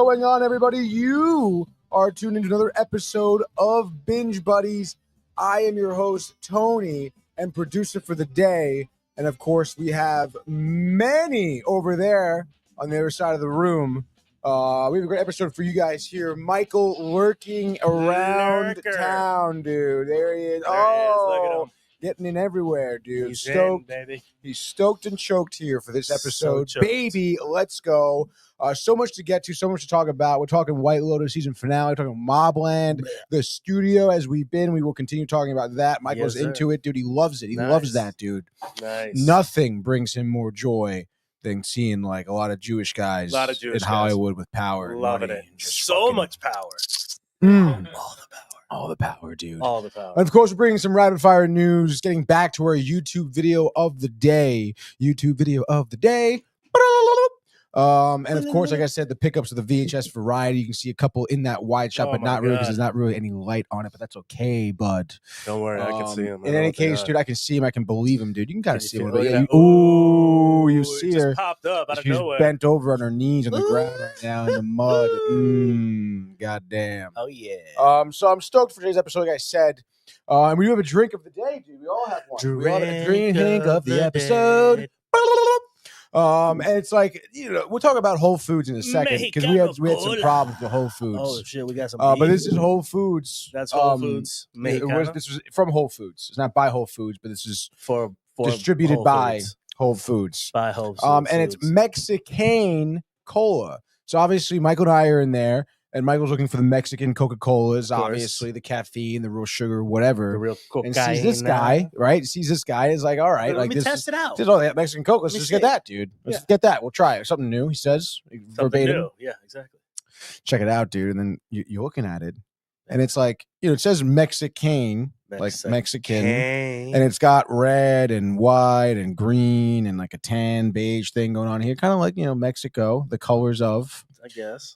going on, everybody? You are tuned into another episode of Binge Buddies. I am your host, Tony, and producer for the day. And of course, we have many over there on the other side of the room. We have a great episode for you guys here. Michael lurking around town, dude. There he is. There he is. Look at him. Getting in everywhere, dude. He's Stoked, in, baby. He's stoked and choked here for this episode. So choked. Baby, let's go. So much to get to, so much to talk about. We're talking White Lotus season finale. We're talking Mobland, the studio as we've been. We will continue talking about that. Michael's into it, dude. He loves it. He loves that, dude. Nice. Nothing brings him more joy than seeing like a lot of Jewish guys in Hollywood with power. Loving it. So much power. All the power, dude. All the power. And of course, we're bringing some rapid fire news, getting back to our YouTube video of the day. And of course, like I said, the pickups of the VHS variety. You can see a couple in that wide shot, but not really because there's not really any light on it. But that's okay, bud. Don't worry, I can see him. In any case, dude, I can see him. I can believe him, dude. You can kind of see him. Ooh, you see her. Just popped up out of She's nowhere. bent over on her knees on the ground right now in the mud. Goddamn. Oh yeah. So I'm stoked for today's episode, like I said. And we do have a drink of the day, dude. We all have one. We all have a drink of the episode. And it's like, you know, we'll talk about Whole Foods in a second because we had some problems with Whole Foods. Oh shit, we got some. But this is Whole Foods. That's Whole Foods. This was from Whole Foods. It's not by Whole Foods, but this is for distributed Whole by Foods. Whole Foods. By Whole Foods. And it's Mexican cola. So obviously Michael and I are in there. And Michael's looking for the Mexican Coca-Colas, obviously, the caffeine, the real sugar, whatever. The real cocaine. And sees this guy, right? Sees this guy. Is like, all right. Let me test it out. This is all that Mexican Coke. Let's just get that, dude. Let's get that. We'll try it. Something new, he says. Verbatim. New. Yeah, exactly. Check it out, dude. And then you're looking at it. And it's like, you know, it says Mexican, like Mexican. And it's got red and white and green and like a tan beige thing going on here. Kind of like, you know, Mexico, the colors of. I guess.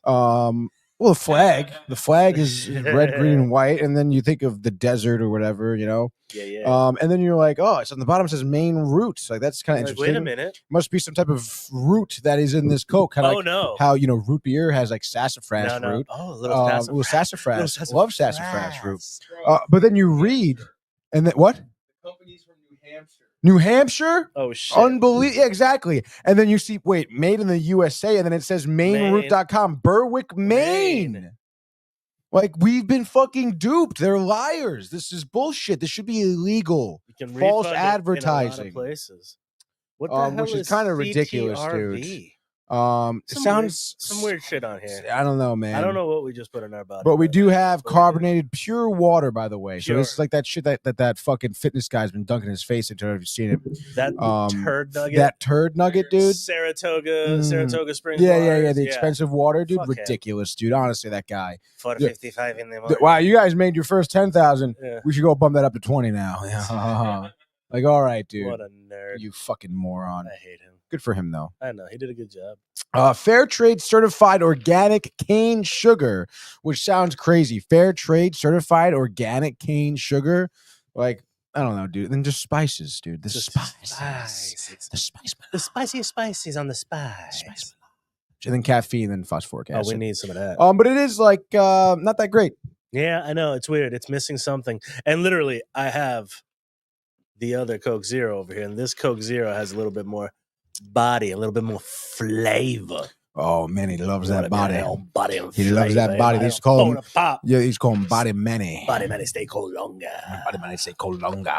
Well, the flag is red, green, and white, and then you think of the desert or whatever, you know. Yeah. And then you're like, oh, it's on the bottom. It says main root. Like that's kind of interesting. Wait a minute. Must be some type of root that is in this Coke. Kind of no. How you know root beer has like sassafras root. Oh, a little sassafras. Love sassafras root. But then you read, and then what? The company's from New Hampshire. New Hampshire? Oh, shit. Unbelievable. Yeah, exactly. And then you see, made in the USA, and then it says mainroot.com, Berwick, Maine. Like, we've been fucking duped. They're liars. This is bullshit. This should be illegal. False advertising. In a lot of places. What the hell which is kind of ridiculous, dude. It sounds some weird shit on here. I don't know, man. I don't know what we just put in our body. But we do have carbonated pure water, by the way. Pure. So this is like that shit that fucking fitness guy's been dunking his face into. Have you seen it? That turd nugget. That turd nugget, dude. Saratoga Springs. Yeah. The expensive water, dude. Fuck ridiculous, dude. Honestly, that guy. 455 in the morning. Wow, you guys made your first 10,000. Yeah. We should go bump that up to 20 now. Like, all right, dude. What a nerd. You fucking moron. I hate him. Good for him, though. I know. He did a good job. Fair trade certified organic cane sugar, which sounds crazy. Fair trade certified organic cane sugar. Like, I don't know, dude. Then just spices, dude. The spices. The spiciest spices on the spice. And then caffeine and phosphoric acid. Oh, we need some of that. But it is like not that great. Yeah, I know. It's weird. It's missing something. And literally, I have the other Coke Zero over here, and this Coke Zero has a little bit more body, a little bit more flavor. Oh man, he loves that body. Body and he flavor. loves that body. He's called him. Pop. Yeah, he's called him Body Manny. Body Manny stay cold longer. Body Manny stay cold longer.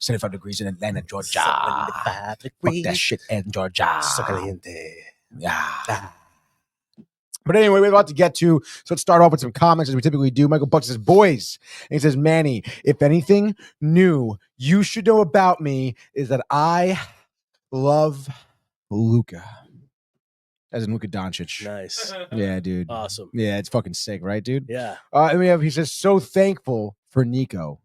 75 degrees in Atlanta, Georgia. 75 degrees. Fuck that shit in Georgia. So caliente. Yeah. But anyway, we're about to get to, so let's start off with some comments as we typically do. Michael Buck says, boys. And he says, Manny, if anything new you should know about me is that I love Luka. As in Luka Doncic. Nice. Yeah, dude. Awesome. Yeah, it's fucking sick, right, dude? Yeah. And he says, so thankful for Nico.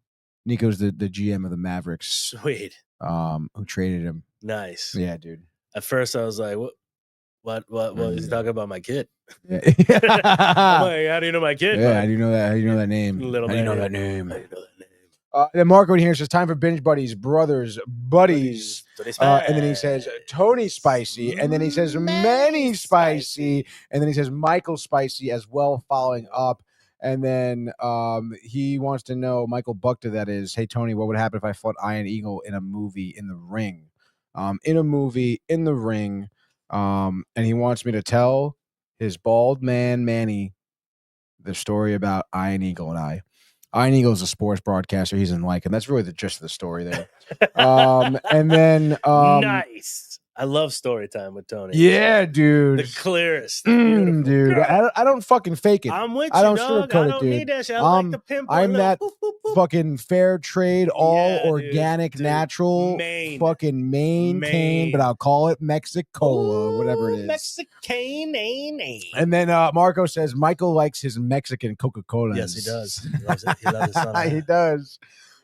Nico's the GM of the Mavericks. Sweet. Who traded him. Nice. Yeah, dude. At first I was like, what is he talking about my kid? Yeah. I'm like, how do you know my kid? Yeah, how do you know that? How do you know that name? How do you know that name? Then Marco in here says, time for Binge Buddies, buddies. And then he says Tony Spicy, and then he says Many Spicy, and then he says Michael Spicy as well, following up. And then he wants to know, Michael Buckta, that is, hey, Tony, what would happen if I fought Iron Eagle in a movie in the ring? In a movie in the ring. And he wants me to tell his bald man, Manny, the story about Iron Eagle and I. Iron Eagle is a sports broadcaster. He's in Lycan. That's really the gist of the story there. And then nice. I love story time with Tony. Yeah, dude. The clearest. Dude. I don't fucking fake it. I'm with you, I don't dog. sugarcoat I it, don't dude. need that shit. I like the pimp. I'm that fucking fair trade, all Yeah, organic, dude. natural, Maine. fucking Maine cane, but I'll call it Mexicola, whatever it is. Mexican. And then Marco says Michael likes his Mexican Coca-Cola. Yes, he does. He loves it. He loves it. He does.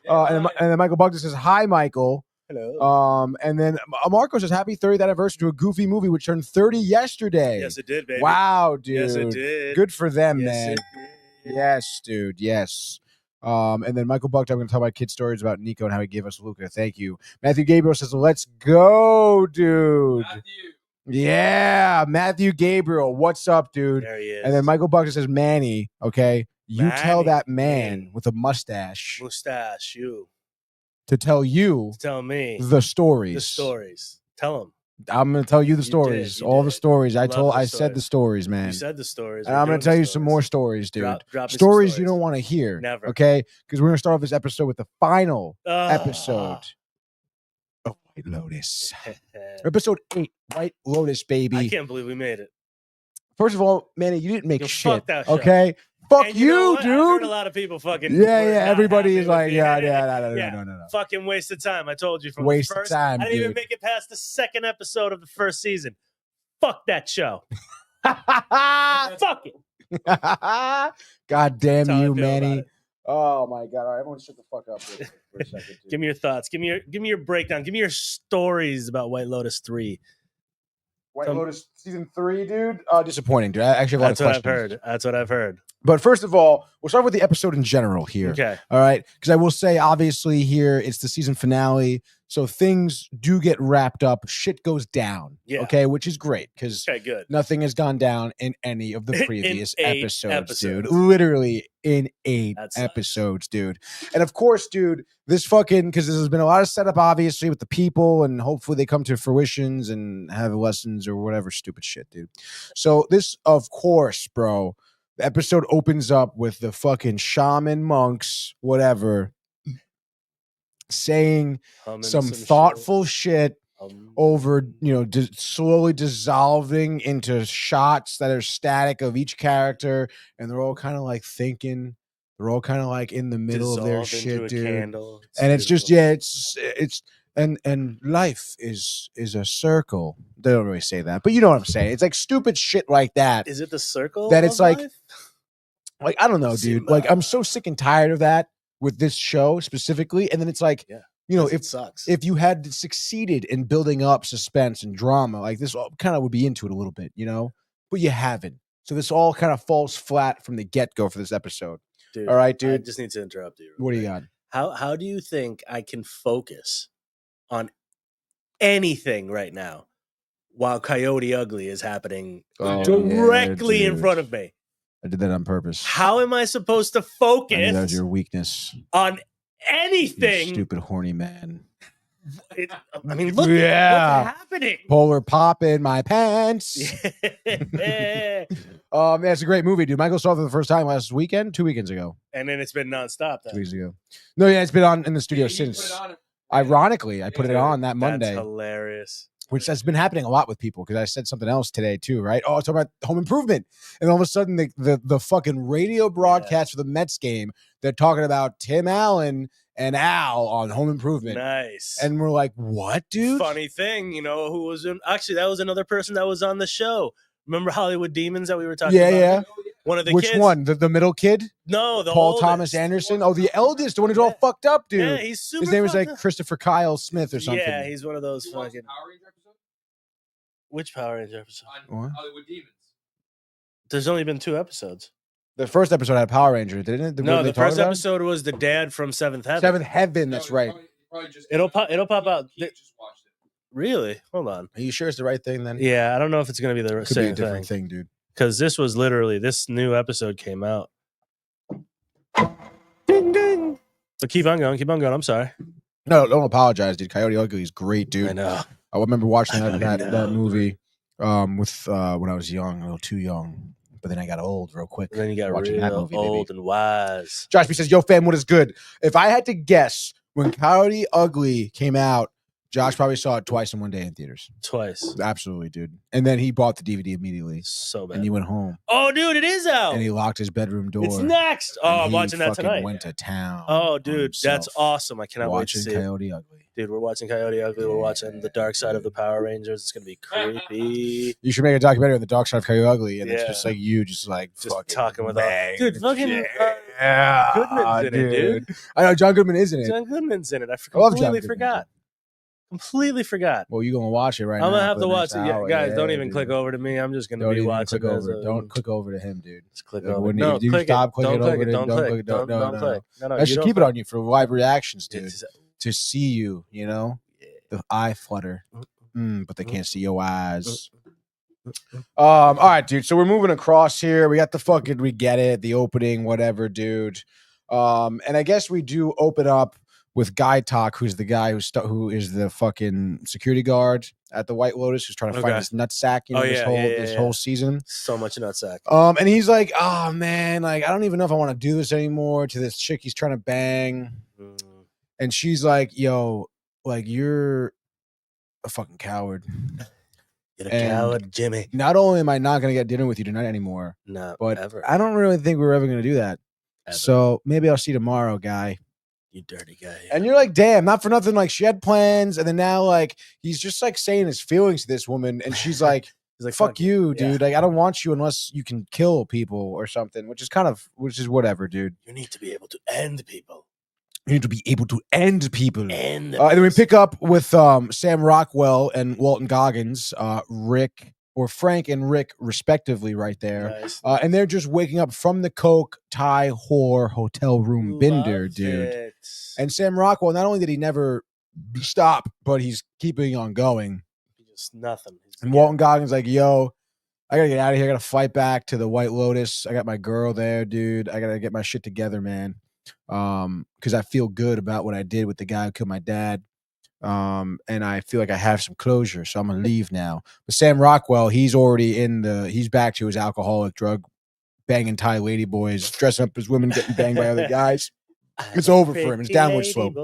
And then Michael Buckner says, hi, Michael. Hello. And then Marco says, happy 30th anniversary to a Goofy movie, which turned 30 yesterday. Yes, it did, baby. Wow, dude. Yes, it did. Good for them, Yes, man. it did. Yes, dude. Yes. And then Michael Buckner, I'm going to tell my kid stories about Nico and how he gave us Luca. Thank you. Matthew Gabriel says, let's go, dude. Yeah, Matthew Gabriel. What's up, dude? There he is. And then Michael Buckner says, Manny, okay, you tell Manny. that man with a mustache to tell you tell me the stories. the stories. Tell him. I'm going to tell you the You stories. did, you all the did. stories. I Love said the the stories, man. You said the stories. And I'm going to tell you some more stories, dude. Drop me some stories you don't want to hear. Never. Okay? Because we're going to start off this episode with the final episode of White Lotus. Episode 8, White Lotus, baby. I can't believe we made it. First of all, Manny, you didn't make Yo, shit. fuck that show. Okay? Fuck And you, know what? dude. I've heard a lot of people fucking. Yeah, were yeah. not Everybody happy is with like, me. no. Fucking waste of time. I told you from Waste the of first. time, I didn't even dude. make it past the second episode of the first season. Fuck that show. Fuck it. God damn That's how I you, feel about Manny. it. Oh my God! All right, everyone, shut the fuck up for a second. Dude. Give me your thoughts. Give me your breakdown. Give me your stories about White Lotus 3. White Lotus season 3, dude. Disappointing, dude. I actually have a lot That's of what questions. That's what I've heard. But first of all, we'll start with the episode in general here. Okay. All right. Because I will say, obviously, here it's the season finale. So things do get wrapped up. Shit goes down. Yeah. Okay. Which is great because Okay, good. nothing has gone down in any of the In previous 8 episodes, dude. episodes. Literally in 8 That sucks. episodes, dude. And of course, dude, this fucking, because there's been a lot of setup, obviously, with the people, and hopefully they come to fruitions and have lessons or whatever stupid shit, dude. So this, of course, bro, the episode opens up with the fucking shaman monks, whatever, saying Humming some thoughtful shit Hum. over, slowly dissolving into shots that are static of each character, and they're all kind of like thinking. They're all kind of like in the middle of their Dissolve shit, into a dude. candle. And it's just, beautiful. it's and life is a circle. They don't really say that, but you know what I'm saying. It's like stupid shit like that. Is it the circle? That it's of like- life? Like, I don't know, dude. Simba. Like, I'm so sick and tired of that with this show specifically. And then it's like, Yeah. if It sucks. if you had succeeded in building up suspense and drama, like this kind of would be into it a little bit, but you haven't. So this all kind of falls flat from the get-go for this episode. Dude, All right, I dude. just need to interrupt you. What do you got? How do you think I can focus on anything right now while Coyote Ugly is happening Oh, directly yeah, in dude. front of me? I did that on purpose. How am I supposed to I knew focus that was your weakness. on You anything? stupid horny man. I mean, look Yeah. at what's happening. Polar pop in my pants. Yeah. Yeah, it's a great movie, dude. Michael saw it for the first time last weekend, 2 weekends ago. And then it's been nonstop. 2 Then. weeks ago. No, yeah, it's been on in the studio You since. put it on. Ironically, I put it on that That's Monday, hilarious. which has been happening a lot with people because I said something else today too, right? Oh, it's about Home Improvement, and all of a sudden the fucking radio broadcast for the Mets game, they're talking about Tim Allen and Al on Home Improvement, Nice. and we're like, what, dude? Funny thing, who was in? Actually, that was another person that was on the show. Remember Hollywood Demons that we were talking Yeah, about? yeah. One of the Which kids. one? The middle kid, No, the Paul oldest. Thomas Anderson. Oh, the eldest, the one who's all Yeah. fucked up, dude. Yeah, he's super. His name was fucked like up. Christopher Kyle Smith or something. Yeah, he's one of those You watched fucking. the Power Ranger episode Which Power Ranger episode? on What? Hollywood Demons. There's only been 2 episodes. The first episode had Power Ranger, didn't it? No, What they the talked first about? episode was the dad from Seventh Heaven. Seventh Heaven. That's No, right. Probably just It'll pop out. Keith just watched it. Really? Hold on. Are you sure it's the right thing then? Yeah, I don't know if it's going to be the It could be a same different thing. thing, dude. Because this was literally, this new episode came out. Ding, ding. But keep on going. I'm sorry. No, don't apologize, dude. Coyote Ugly is great, dude. I know. I remember watching I that know. movie with when I was young, a little too young. But then I got old real quick. And then you got watching that real movie, old baby. and wise. Josh B says, "Yo, fam, what is good?" If I had to guess, when Coyote Ugly came out, Josh probably saw it twice in one day in theaters. Twice. Absolutely, dude. And then he bought the DVD immediately. So bad. And he went home. Oh, dude, it is out. And he locked his bedroom door. It's next. Oh, I'm watching that tonight. Went to town. Oh, dude, that's awesome. I cannot wait to see Coyote Ugly. Dude, we're watching Coyote Ugly. We're watching The Dark Side of the Power Rangers. It's going to be creepy. You should make a documentary on the Dark Side of Coyote Ugly. And it's just like you just talking with bang. Dude, fucking yeah, Goodman's in it, dude. I know, John Goodman is in it. John Goodman's in it. I love completely John forgot. Completely forgot. Well, you're going to watch it right now. I'm going to have to watch it. Hour. Guys, don't even click over to me. I'm just going to be watching click over. Don't click over to him, dude. Just click over. No, you click stop it. clicking Don't over click it. to him. Don't click. Don't click. No, I should keep it on you for live reactions, dude. It's- To see you, you know? The eye flutter. But they can't see your eyes. All right, dude. So we're moving across here. We got we get it, the opening, whatever, dude. And I guess we do open up with Guy Talk, who's the guy who is the fucking security guard at the White Lotus, who's trying to find this nutsack, this whole season. So much nutsack. And he's like, "Oh man, like I don't even know if I want to do this anymore." To this chick he's trying to bang, and she's like, "Yo, like you're a fucking coward." You're a coward, Jimmy. Not only am I not going to get dinner with you tonight anymore, but ever. I don't really think we're ever going to do that. Ever. So maybe I'll see you tomorrow, Guy. You dirty guy. And you're like, damn, not for nothing. Like she had plans, and then now like he's just like saying his feelings to this woman, and she's like, he's like, fuck you, dude. Like I don't want you unless you can kill people or something, which is whatever, dude. You need to be able to end people. You need to be able to end people. And then we pick up with Sam Rockwell and Walton Goggins, Frank and Rick, respectively, right there. Nice. And they're just waking up from the coke, Thai whore hotel room bender, dude. And Sam Rockwell, not only did he never stop, but he's keeping on going. Just nothing. And Walton Goggins like, yo, I gotta get out of here. I gotta fight back to the White Lotus. I got my girl there, dude. I gotta get my shit together, man. Because I feel good about what I did with the guy who killed my dad. And I feel like I have some closure, so I'm gonna leave now. But Sam Rockwell, he's back to his alcoholic, drug banging Thai lady boys, dressing up as women, getting banged by other guys. It's over for him. It's downward slope.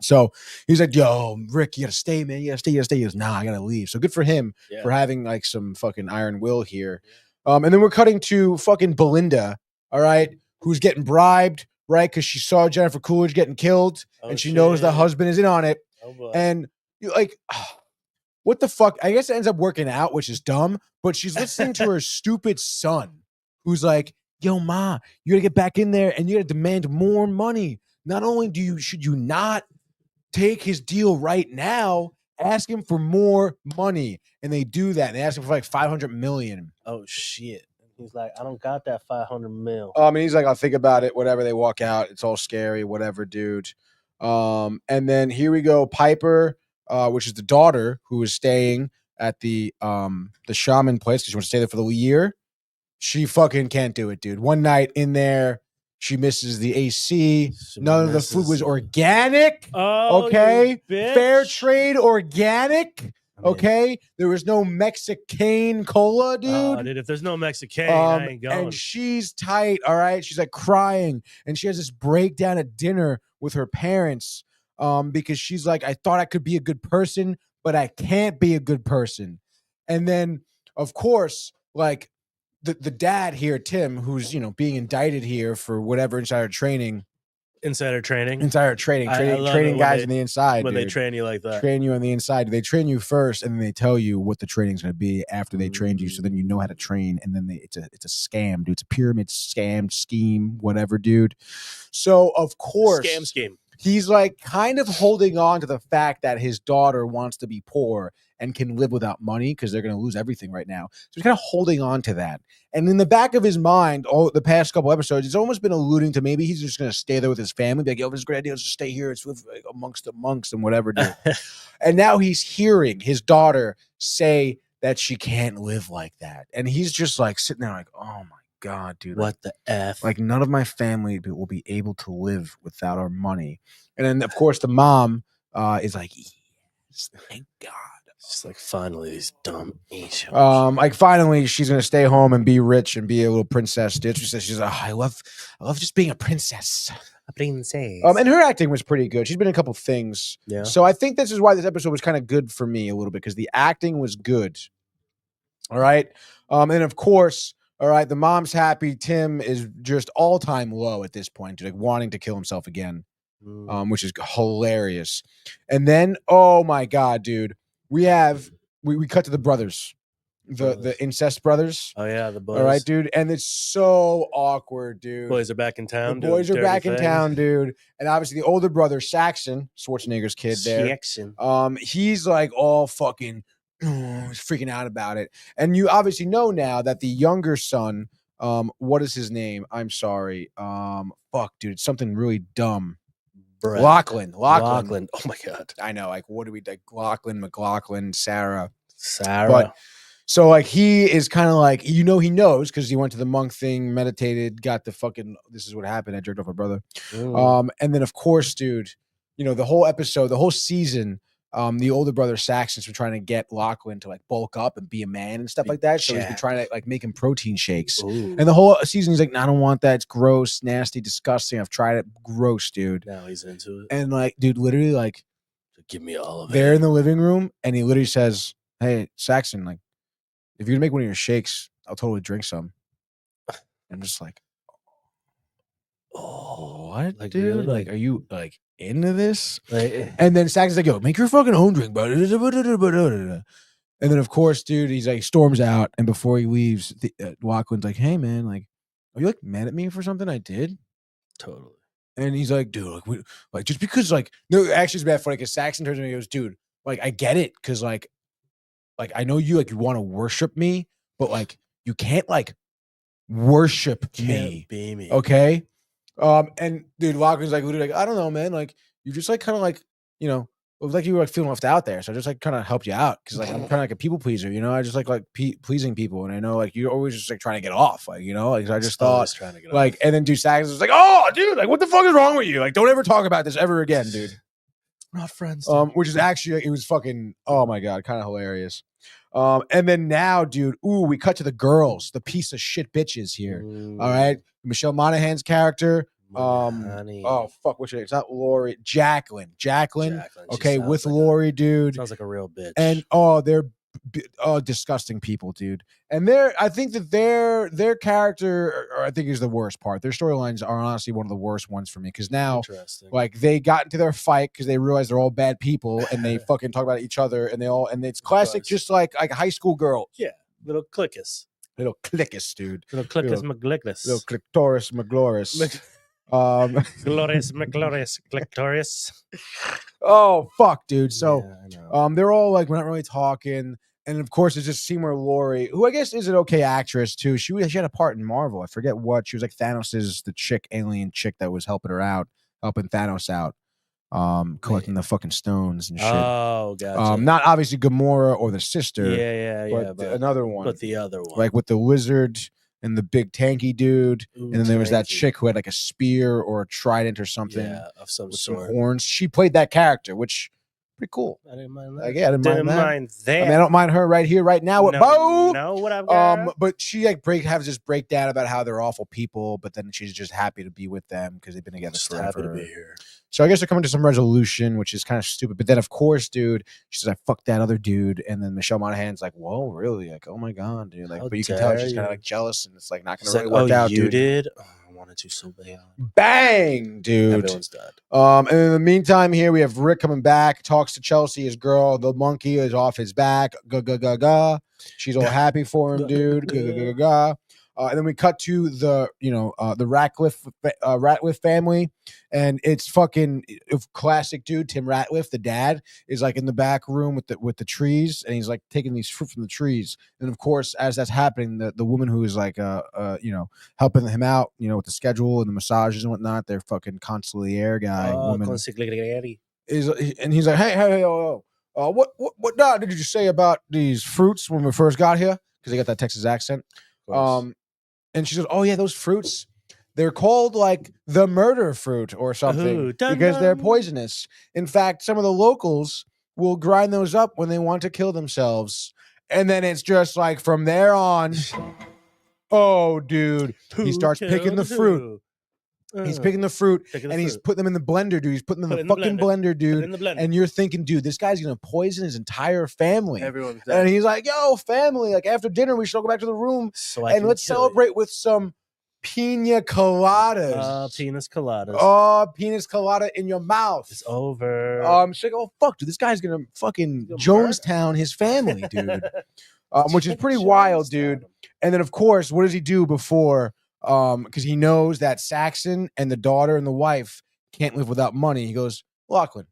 So he's like, yo, Rick, you gotta stay, man. You gotta stay. He goes, nah, I gotta leave. So good for him for having like some fucking iron will here. And then we're cutting to fucking Belinda, all right, who's getting bribed, right? Because she saw Jennifer Coolidge getting killed, and she knows the husband is in on it. Oh, boy. And you're like, what the fuck? I guess it ends up working out, which is dumb, but she's listening to her stupid son, who's like, yo, ma, you gotta get back in there and you gotta demand more money. Not only should you not take his deal right now, ask him for more money. And they do that. And they ask him for like $500 million. Oh, shit. He's like, I don't got that 500 mil. And he's like, I'll think about it. Whatever. They walk out. It's all scary. Whatever, dude. And then here we go. Piper, which is the daughter who is staying at the shaman place because she wants to stay there for the year. She fucking can't do it, dude. One night in there, she misses the AC. None of the food was organic. Oh, okay. Fair trade organic. Okay. There was no Mexican cola, dude. Oh, dude, if there's no Mexican, I ain't going. And she's tight. All right. She's like crying. And she has this breakdown at dinner with her parents. Because she's like, I thought I could be a good person, but I can't be a good person. And then, of course, like, the dad here, Tim, who's, being indicted here for whatever insider training training guys on the inside. When dude. they train you like that. Train you on the inside. They train you first, and then they tell you what the training's going to be after they trained you. So then you know how to train, and then it's a scam, dude. It's a pyramid scam, scheme, whatever, dude. So, of course. Scam. He's like kind of holding on to the fact that his daughter wants to be poor. and can live without money because they're going to lose everything right now. So he's kind of holding on to that. And in the back of his mind, the past couple episodes, it's almost been alluding to maybe he's just going to stay there with his family. Be like, yo, this is a great idea. Let's just stay here. It's with, like, amongst the monks and whatever, dude. And now he's hearing his daughter say that she can't live like that. And he's just like sitting there like, oh my God, dude. What the F? Like, none of my family will be able to live without our money. And then, of course, the mom is like, yes, thank God. Just like, finally, these dumb Asians. Like, finally, she's gonna stay home and be rich and be a little princess. Dude. She says, she's like, I love just being a princess. A princess. And her acting was pretty good. She's been in a couple things. Yeah. So I think this is why this episode was kind of good for me a little bit, because the acting was good. All right. And of course, all right, the mom's happy. Tim is just all-time low at this point, dude, like wanting to kill himself again, which is hilarious. And then, oh my God, dude, we cut to the brothers, the incest brothers. Oh yeah, the boys. All right, dude, and it's so awkward, dude. Boys are back in town. The boys are back in town, dude. And obviously the older brother, Saxon, Schwarzenegger's kid there. Saxon. He's like all fucking freaking out about it. And you obviously know now that the younger son, what is his name? I'm sorry. Fuck, dude, it's something really dumb. Brett. Lachlan. Oh my God. I know. Like, what do we like? Lachlan, McLaughlin, Sarah. But so like he is kind of like, he knows because he went to the monk thing, meditated, got the fucking, this is what happened. I jerked off my brother. And then of course, dude, the whole episode, the whole season, the older brother Saxon's been trying to get Lachlan to like bulk up and be a man and stuff like that. So he's been trying to like make him protein shakes. Ooh. And the whole season he's like, no, I don't want that. It's gross, nasty, disgusting. I've tried it. Gross, dude. Now he's into it. And like, dude, literally like, give me all of it. They're in the living room and he literally says, hey, Saxon, like, if you're gonna make one of your shakes, I'll totally drink some. I'm just like, oh, what, like, dude? really? Like, are you like into this? Like, And then Saxon's like, yo, make your fucking own drink, bro. And then of course, dude, he's like storms out, and before he leaves, Lachlan's like, hey man, like, are you like mad at me for something I did? totally. And he's like, dude, like just because like, no, actually it's bad funny because Saxon turns to me and goes, dude, like I get it, because like I know you like you want to worship me, but like you can't like worship me. Be me. Okay. And dude, Lachlan's like, I don't know, man. Like you just like kind of like, it was like you were like feeling left out there. So I just like kind of helped you out because like I'm kind of like a people pleaser, I just like pleasing people, and I know like you're always just like trying to get off, like like so I just thought trying to get like, off. and then dude Saxon was like, oh, dude, like what the fuck is wrong with you? Like don't ever talk about this ever again, dude. We're not friends. Which is actually, it was fucking, oh my God, kind of hilarious. And then now, dude, we cut to the girls, the piece of shit bitches here. All right. Michelle Monaghan's character. Oh, fuck, what's her name? It's not Lori. Jacqueline. Okay, with like Lori, dude. Sounds like a real bitch. And, they're disgusting people, dude. And I think that their character, I think, is the worst part. Their storylines are honestly one of the worst ones for me, because now, like, they got into their fight because they realized they're all bad people, and they fucking talk about each other, and it's classic, just like high school girls. Yeah, little clickus, dude. Little clickus McGlickus. Little clitoris McGloris. Glorious McGlorious Clitoris. Oh fuck, dude. So yeah, they're all like, we're not really talking. And of course, it's just scene where Lori, who I guess is an okay actress too. She had a part in Marvel. I forget what. She was like Thanos's alien chick that was helping Thanos out, collecting the fucking stones and shit. Oh, gotcha. Not obviously Gamora or the sister. Yeah. But another one. But the other one, like with the wizard and the big tanky dude. Ooh, and then there was that chick who had like a spear or a trident or something. Yeah, of some with sort. some horns. She played that character, which pretty cool. I didn't mind that. Like, yeah, I didn't mind that. that. I mean, I don't mind her right here, right now with Bo. No, what I've got. But she like has this breakdown about how they're awful people, but then she's just happy to be with them because they've been together forever. Happy to be here. So I guess they're coming to some resolution, which is kind of stupid. But then, of course, dude, she says, I fucked that other dude. And then Michelle Monaghan's like, whoa, really? Like, oh my God, dude. Like, but you can tell she's kind of like jealous, and it's like not going to really work out, you dude. did? Oh, I wanted to so bad. Bang, dude. Everyone's dead. And in the meantime, here we have Rick coming back, talks to Chelsea, his girl. The monkey is off his back. Ga. She's all happy for him, dude. Ga. And then we cut to the Ratcliffe family, and it's fucking classic dude. Tim Ratcliffe, the dad, is like in the back room with the trees, and he's like taking these fruit from the trees. And of course, as that's happening, the woman who is like helping him out, with the schedule and the massages and whatnot, their fucking consigliere guy woman and he's like, hey, what did you just say about these fruits when we first got here? Because they got that Texas accent. And she says, oh yeah, those fruits, they're called like the murder fruit or something because they're poisonous. In fact, some of the locals will grind those up when they want to kill themselves. And then it's just like from there on, oh dude, he starts picking the fruit. He's picking the fruit he's putting them in the blender, dude. He's putting them in the fucking blender, dude. And you're thinking, dude, this guy's gonna poison his entire family. Everyone's dead. And he's like, yo, family, like after dinner, we should all go back to the room and let's celebrate with some pina coladas. Penis coladas. Oh, penis colada in your mouth. It's over. She's like, oh fuck, dude, this guy's gonna fucking Jonestown his family, dude. Which is pretty wild, dude. And then of course, what does he do before? Because he knows that Saxon and the daughter and the wife can't live without money. He goes, Lachlan,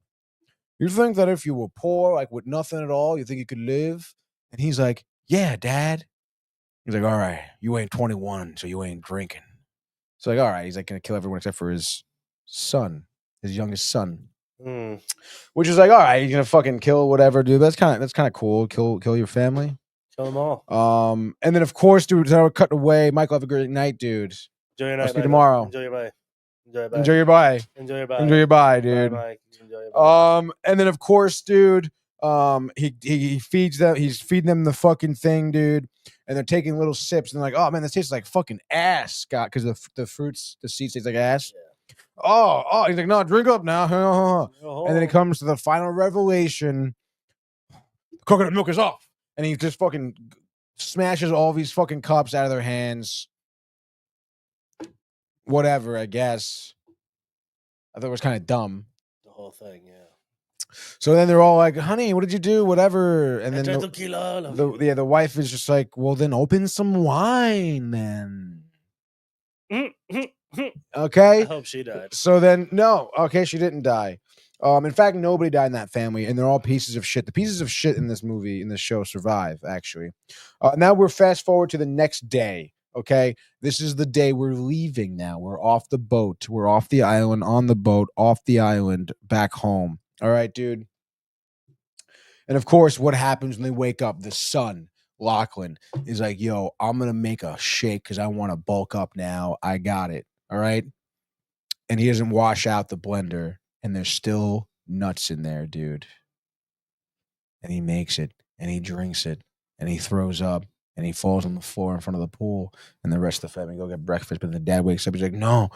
you think that if you were poor, like with nothing at all, you think you could live? And he's like, yeah, Dad. He's like, all right, you ain't 21, so you ain't drinking. So like, all right, he's like gonna kill everyone except for his son, his youngest son. Which is like, all right, he's gonna fucking kill whatever, dude. That's kind of cool. Kill your family. Kill them all. And then of course, dude, I would cut away. Michael, have a great night, dude. Enjoy your night. I'll see you tomorrow. Enjoy your bye. Enjoy your bye. Enjoy your bye. Enjoy your bye, dude. Bye, enjoy your bye. And then of course, dude, he feeds them. He's feeding them the fucking thing, dude. And they're taking little sips, and they're like, oh man, this tastes like fucking ass, Scott, because the fruits, the seeds taste like ass. Yeah. Oh, he's like, no, drink up now. And then it comes to the final revelation. Coconut milk is off. And he just fucking smashes all these fucking cups out of their hands. Whatever, I guess. I thought it was kind of dumb. The whole thing, yeah. So then they're all like, honey, what did you do? Whatever. And then the wife is just like, well, then open some wine then. Okay. I hope she died. So then, no. Okay, she didn't die. In fact, nobody died in that family, and they're all pieces of shit. The pieces of shit in this movie, in this show, survive, actually. Now we're fast forward to the next day, okay? This is the day we're leaving now. We're off the boat. We're off the island, on the boat, off the island, back home. All right, dude? And, of course, what happens when they wake up? The son, Lachlan, is like, yo, I'm going to make a shake because I want to bulk up now. I got it, all right? And he doesn't wash out the blender. And there's still nuts in there, dude. And he makes it, and he drinks it, and he throws up, and he falls on the floor in front of the pool, and the rest of the family go get breakfast. But the dad wakes up, he's like, no.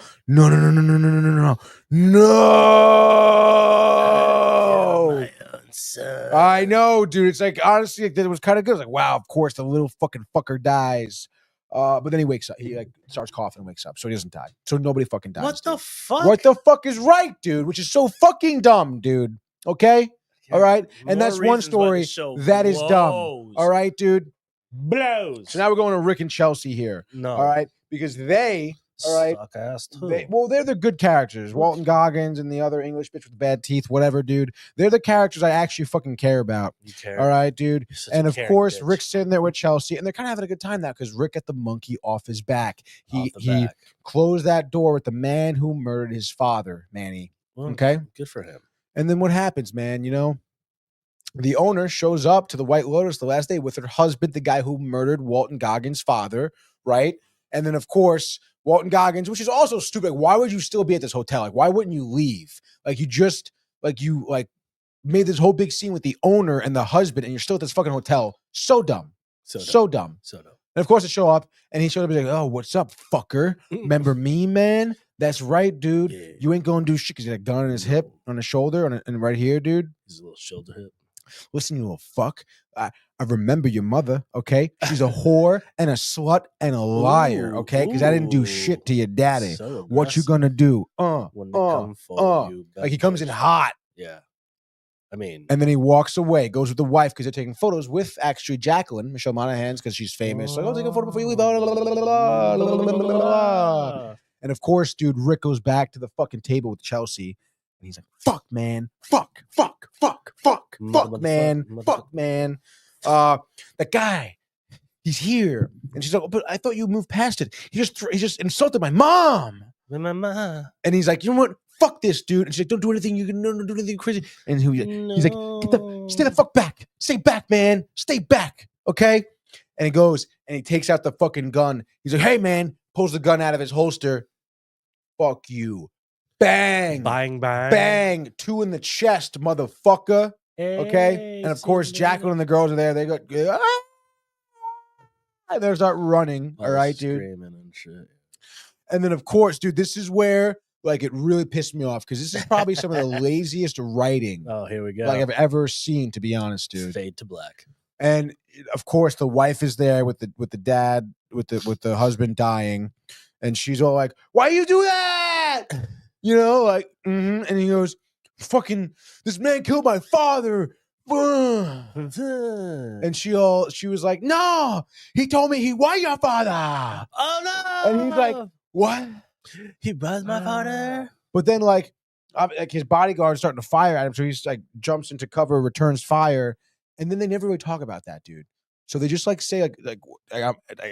I know, dude. It's like, honestly, it was kind of good. It's like, wow, of course, the little fucking fucker dies. But then he wakes up. He like starts coughing and wakes up, so he doesn't die. So nobody fucking dies. What the fuck? What the fuck is right, dude? Which is so fucking dumb, dude. Okay? All right? And that's one story that is dumb. All right, dude? Blows. So now we're going to Rick and Chelsea here. No. All right? Because they, all right, suck ass too. They're the good characters. Walton Goggins and the other English bitch with bad teeth, whatever, dude. They're the characters I actually fucking care about. You care. All right, dude. And of course, bitch. Rick's sitting there with Chelsea, and they're kind of having a good time now because Rick got the monkey off his back. He closed that door with the man who murdered his father, Manny. Well, okay? Good for him. And then what happens, man? You know, the owner shows up to the White Lotus the last day with her husband, the guy who murdered Walton Goggins' father, right? And then, of course, Walton Goggins, which is also stupid. Like, why would you still be at this hotel? Like, why wouldn't you leave? Like, you made this whole big scene with the owner and the husband, and you're still at this fucking hotel. So dumb. So dumb. And of course, they show up, and he showed up and he's like, oh, what's up, fucker? Remember me, man? That's right, dude. Yeah. You ain't gonna do shit because he had a gun on his hip, on his shoulder, and right here, dude. His little shoulder hip. Listen, you little fuck. I remember your mother, okay? She's a whore and a slut and a liar, okay? Because I didn't do shit to your daddy. So what you gonna do? When they come for you, like he comes in hot. Yeah. I mean, And then he walks away, goes with the wife because they're taking photos with actually Jacqueline, Michelle Monaghan's, because she's famous. Like, oh, take a photo before you leave. And of course, dude, Rick goes back to the fucking table with Chelsea. And he's like, fuck, man. Fuck, man. The guy, he's here. And she's like, oh, but I thought you moved past it. He just insulted my mom. And he's like, you know what? Fuck this, dude. And she's like, don't do anything. You can don't do anything crazy. And he's like, stay the fuck back. Stay back, man. Stay back. Okay. And he goes and he takes out the fucking gun. He's like, hey, man, pulls the gun out of his holster. Fuck you. Bang. Bang, bang. Bang. 2 in the chest, motherfucker. Okay. And of course, Jacqueline and the girls are there. They go, and they start running. All right, dude. Screaming and shit. And then, of course, dude, this is where like it really pissed me off because this is probably some of the laziest writing Oh, here we go. like I've ever seen, to be honest, dude. Fade to black. And of course, the wife is there with the dad with the husband dying, and she's all like, "Why you do that?" You know, like, and he goes, "Fucking, this man killed my father." And she was like, "No, he told me he was your father." Oh no! And he's like, "What?" He was my father. But then, like his bodyguard's starting to fire at him, so he's like jumps into cover, returns fire, and then they never really talk about that, dude. So they just like say like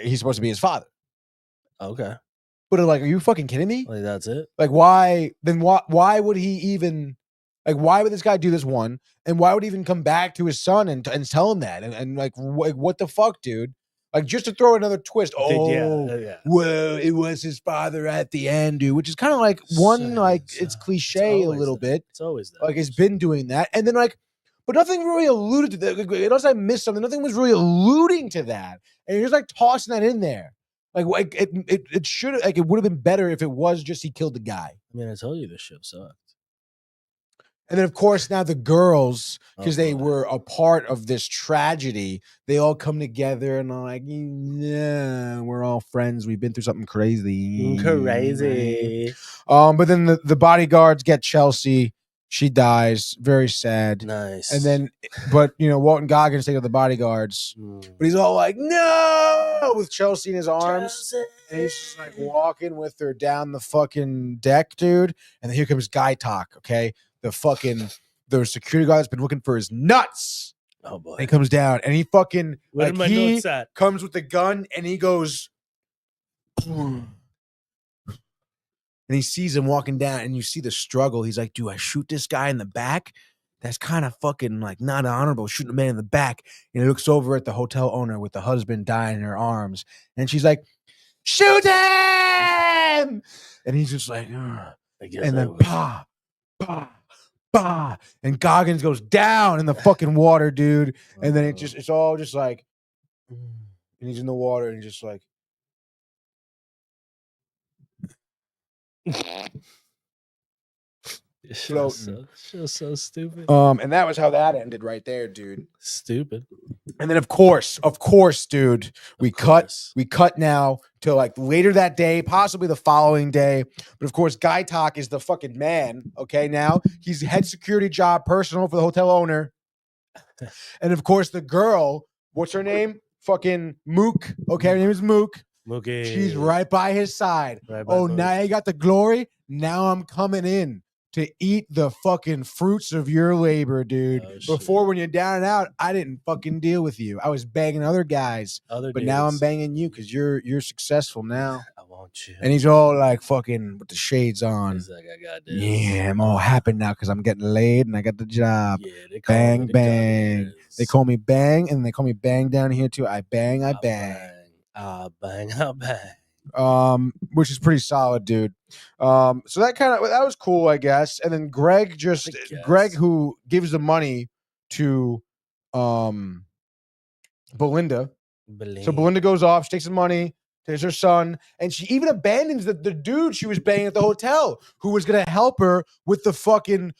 he's supposed to be his father. Okay. But like, are you fucking kidding me? Like that's it. Like, why? Then why would he even? Like, why would this guy do this one? And why would he even come back to his son and tell him that? And like, what the fuck, dude? Like, just to throw another twist. Yeah. Well, it was his father at the end, dude. Which is kind of like it's cliche a little bit. It's always that. Like, he's been doing that, and then like, but nothing really alluded to that. Unless I missed something, nothing was really alluding to that, and you're just like tossing that in there. Like it should like it would have been better if it was just he killed the guy. I mean, I told you this shit sucked. And then, of course, now the girls, because they were a part of this tragedy, they all come together and are like, yeah, we're all friends. We've been through something crazy. But then the bodyguards get Chelsea. She dies. Very sad. Nice. And then, but, Walton Goggins take of the bodyguards. But he's all like, no, with Chelsea in his arms. Chelsea. And he's just like walking with her down the fucking deck, dude. And then here comes Guy Talk, okay? The security guard that's been looking for his nuts. Oh boy! And he comes down and he fucking where are my notes at? Comes with the gun and he goes, and he sees him walking down and you see the struggle. He's like, "Do I shoot this guy in the back? That's kind of fucking like not honorable. Shooting a man in the back." And he looks over at the hotel owner with the husband dying in her arms, and she's like, "Shoot him!" And he's just like, ugh. And then pa. Bah! And Goggins goes down in the fucking water, dude. And then it's all just like, and he's in the water and he's just like, floating. So stupid. And that was how that ended right there, dude. Stupid. And then of course, dude, we cut now to like later that day, possibly the following day. But of course, Guy Talk is the fucking man. Okay, now he's head security job, personal for the hotel owner. And of course, the girl, what's her name? Fucking Mook. Okay, her name is Mook. Mookie. She's right by his side. Now you got the glory. Now I'm coming in to eat the fucking fruits of your labor, dude. Before, when you're down and out, I didn't fucking deal with you. I was banging other guys. But now I'm banging you because you're successful now. I want you. And he's all like fucking with the shades on. He's like, I got this. Yeah, I'm all happy now because I'm getting laid and I got the job. Yeah, they call bang, me bang. They call me Bang, and they call me Bang down here too. I bang, I bang. I bang. Which is pretty solid, dude. So that was cool, I guess. And then Greg who gives the money to Belinda. So Belinda goes off, she takes the money, there's her son, and she even abandons the dude she was banging at the hotel who was gonna help her with the fucking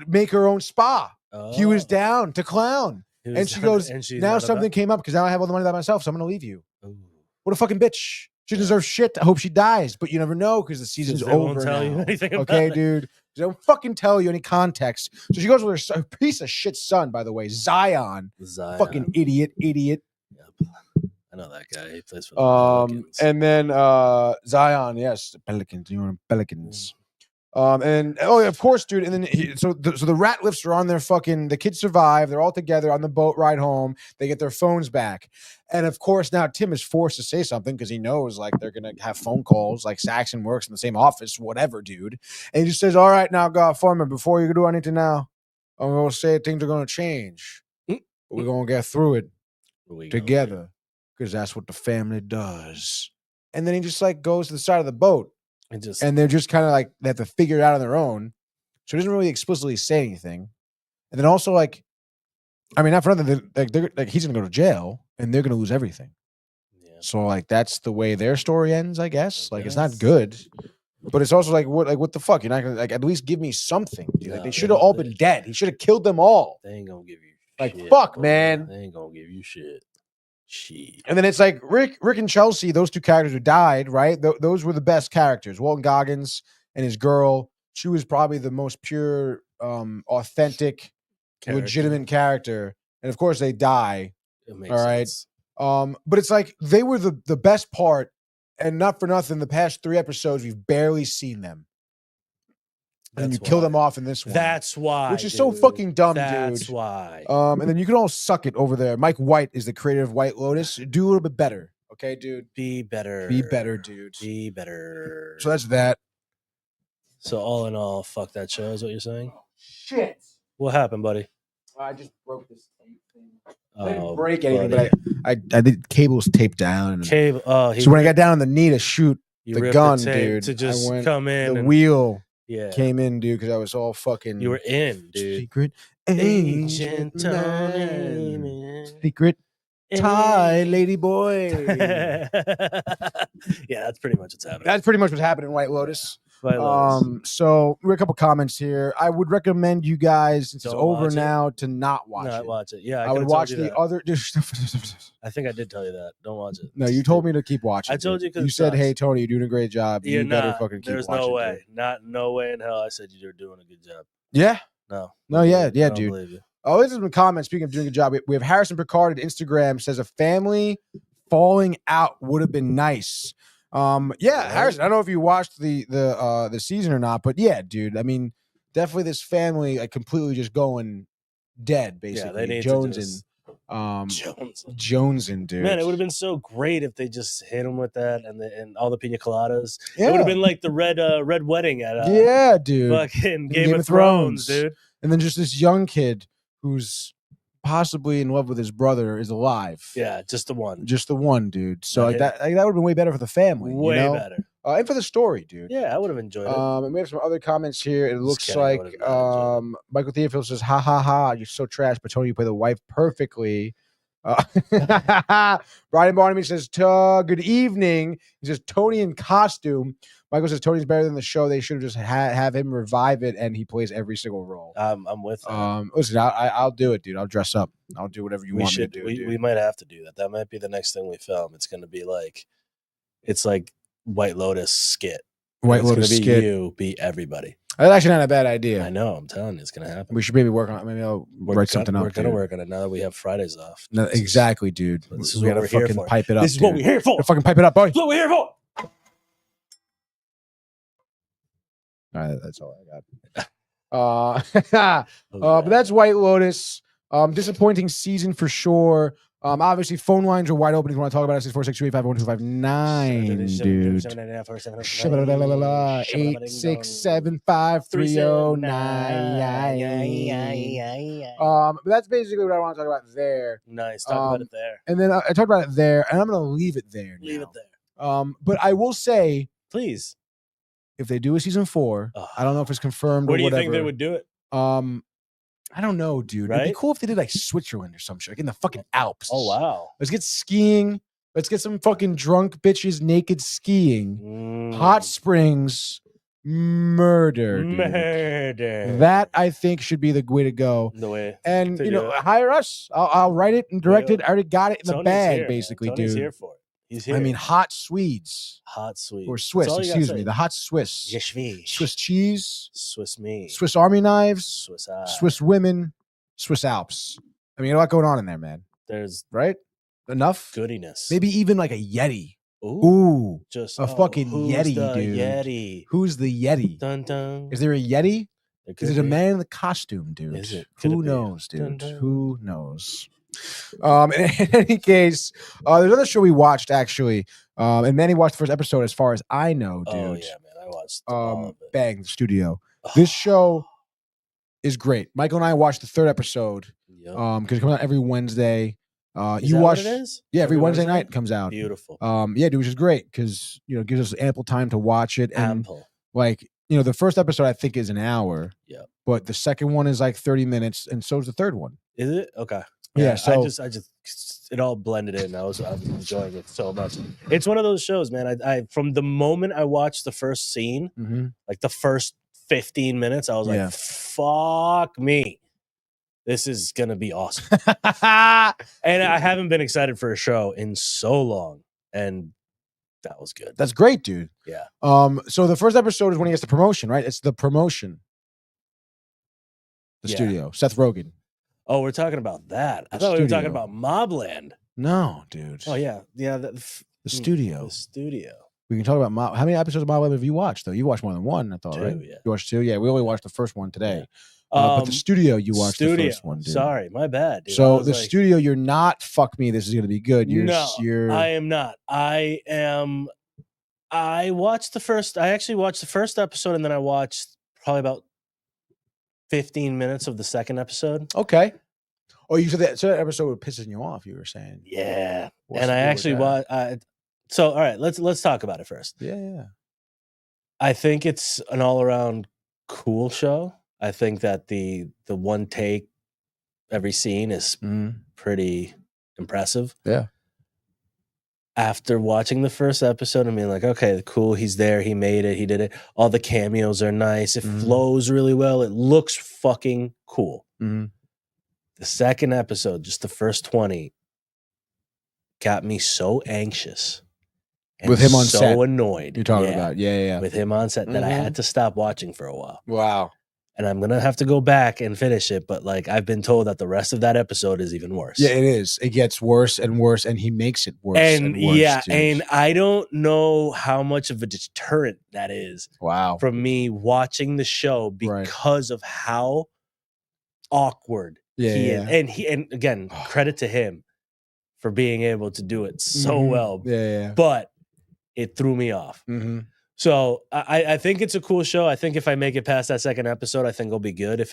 make her own spa. He was down to clown. And she goes, now something came up because now I have all the money by myself, so I'm gonna leave you. Ooh. What a fucking bitch. She deserves shit. I hope she dies, but you never know because the season's They won't over tell now. you anything about Okay, it. dude. They don't fucking tell you any context. So she goes with her piece of shit son, by the way, Zion. Fucking idiot. Yep. I know that guy. He plays for the Pelicans. And then Zion, yes, the Pelicans. You know, Pelicans. And of course, dude. And then so the rat lifts are on their fucking. The kids survive. They're all together on the boat ride home. They get their phones back, and of course now Tim is forced to say something because he knows like they're gonna have phone calls. Like Saxon works in the same office, whatever, dude. And he just says, "All right, now, God, Foreman, before you do anything now, I'm gonna say things are gonna change. We're gonna get through it together because that's what the family does." And then he just like goes to the side of the boat. And they're just kind of like they have to figure it out on their own. So he doesn't really explicitly say anything. And then also like, I mean, not for nothing, they're like he's gonna go to jail and they're gonna lose everything. Yeah. So like that's the way their story ends, I guess. Like it's not good, but it's also like what the fuck? You're not gonna like at least give me something. Dude. Like they should have all been dead. He should have killed them all. They ain't gonna give you like shit, fuck, boy. man. They ain't gonna give you shit. Shit. And then it's like Rick and Chelsea, those two characters who died, right? Those were the best characters. Walton Goggins and his girl. She was probably the most pure, authentic, legitimate character. And of course, they die. It makes sense. But it's like they were the best part, and not for nothing. The past 3 episodes, we've barely seen them. And you kill them off in this one. That's why. Which is so fucking dumb, dude. That's why. And then you can all suck it over there. Mike White is the creator of White Lotus. Do a little bit better. Okay, dude? Be better. Be better, dude. Be better. So that's that. So all in all, fuck that show is what you're saying? Oh, shit. What happened, buddy? I just broke this tape thing. I didn't break anything, but I did cables taped down. Cable. So when I got down on the knee to shoot the gun, dude, to just come in. The wheel Yeah. came in, dude, because I was all fucking. You were in, dude. Secret agent Secret tie, lady boy. Yeah, that's pretty much what's happening. That's pretty much what's happening in White Lotus. White Lotus. So we have a couple comments here. I would recommend you guys, since it's over now, to not watch it. Watch it. Yeah, I would watch the other. I think I did tell you that. Don't watch it. No, you told me to keep watching. I told you because you said, "Hey Tony, you're doing a great job. You better fucking keep there's watching." No way. No way in hell. I said you were doing a good job. Yeah. No, yeah, I don't dude. believe you. Oh, this is some comments. Speaking of doing a good job, we have Harrison Picard at Instagram says a family falling out would have been nice. Yeah, Harrison. I don't know if you watched the season or not, but yeah, dude. I mean, definitely this family like completely just going dead, basically. Yeah, they need Jonesing, dude. Man, it would have been so great if they just hit him with that and all the pina coladas. Yeah. It would have been like the red wedding at dude. Fucking Game of Thrones, dude. And then just this young kid who's possibly in love with his brother is alive. Yeah, just the one, dude. So like that would have been way better for the family. Way better. And for the story, dude. Yeah, I would have enjoyed it. And we have some other comments here. It looks like Michael Theophil says, "Ha ha ha! You're so trash, but Tony, you play the wife perfectly." Brian Barnaby says, "Good evening." He says, "Tony in costume." Michael says, "Tony's better than the show. They should have just have him revive it, and he plays every single role." I'm with that. Listen, I'll do it, dude. I'll dress up. I'll do whatever you want me to do. We might have to do that. That might be the next thing we film. It's going to be like, it's like White Lotus skit. White Lotus skit. You be everybody. That's actually not a bad idea. I know. I'm telling you, it's going to happen. We should maybe work on it. Maybe I'll write something up. We're going to work on it now that we have Fridays off. No, exactly, dude. This is what we're here for. Pipe it up. This is what we're here for. Fucking pipe it up, boy. This is what we're here for. All right, that's all I got. But that's White Lotus. Disappointing season for sure. Obviously, phone lines are wide open if you want to talk about it. 646-285-1259, dude. 8675309. But that's basically what I want to talk about there. Nice. Talk about it there. And then I talked about it there, and I'm going to leave it there now. Leave it there. But I will say, please, if they do a season 4, I don't know if it's confirmed or whatever. Where do you think they would do it? I don't know, dude. It'd be cool if they did like Switzerland or some shit, like in the fucking Alps. Oh, wow. Let's get skiing. Let's get some fucking drunk bitches naked skiing. Hot springs. Murder. That, I think, should be the way to go. The way. And, hire us. I'll write it and direct it. I already got it in the bag, basically, Tony's dude. Here for it. He's here. I mean, hot Swedes. hot sweet Or Swiss, That's all you excuse gotta me. say. The hot Swiss. Geschwig. Swiss cheese, Swiss me. Swiss Army knives, Swiss eye. Swiss women, Swiss Alps. I mean, a lot going on in there, man. There's Right? Enough? goodiness. Maybe even like a Yeti. Ooh. Ooh. Just A fucking who's Yeti, the dude. Yeti. Who's the Yeti? Dun dun. Is there a Yeti? There could Is it a be. man in the costume, dude? Is it? Could Who it be? knows, dude? Dun, dun. Who knows? In any case, there's another show we watched actually, and Manny watched the first episode. As far as I know, dude. Oh yeah, man. I watched all of it. Bang the studio. This show is great. Michael and I watched the third episode. Yep. Because it comes out every Wednesday. Is You that watch, what it is? yeah, every Wednesday night it comes out. Beautiful. Yeah, dude, which is great because it gives us ample time to watch it. And Ample. like, the first episode I think is an hour. Yeah. But the second one is like 30 minutes, and so is the third one. Is it? Okay. Yeah, so I just it all blended in. I was enjoying it so much. It's one of those shows, man. I from the moment I watched the first scene, like the first 15 minutes, I was Yeah. like, fuck me. This is gonna be awesome. And I haven't been excited for a show in so long. And that was good. That's great, dude. Yeah. So the first episode is when he gets the promotion, right? It's the promotion. The Yeah. studio. Seth Rogen. Oh, we're talking about that. I The thought we were talking studio. about Mobland. No, dude. Oh yeah. Yeah. The studio. The studio. We can talk about Mob. How many episodes of Mob have you watched, though? You watched more than one, I thought, Two, right? yeah. You watched two? Yeah, we only watched the first one today. Yeah. But the studio, you watched studio. the first one, dude. Sorry, my bad. Dude. I So was the like, studio, you're not, fuck me, this is going to be good. You're I am not. I am. I actually watched the first episode, and then I watched probably about 15 minutes of the second episode. Okay. Oh, you said that episode was pissing you off, you were saying. Yeah. What's And the I deal with actually that? so all right, let's talk about it first. Yeah. I think it's an all-around cool show. I think that the one take every scene is pretty impressive. Yeah. After watching the first episode and being like, okay, cool, he's there, he made it, he did it. All the cameos are nice. It flows really well. It looks fucking cool. The second episode, just the first 20, got me so anxious. And With him on so set. annoyed. You're talking about. Yeah. With him on set that I had to stop watching for a while. Wow. And I'm going to have to go back and finish it. But like I've been told that the rest of that episode is even worse. Yeah, it is. It gets worse and worse, and he makes it worse. And worse, yeah, dude. and I don't know how much of a deterrent that is Wow. from me watching the show because of how awkward he is. And again, credit to him for being able to do it so well. Yeah. But it threw me off. So I think it's a cool show. I think if I make it past that second episode, I think it'll be good. If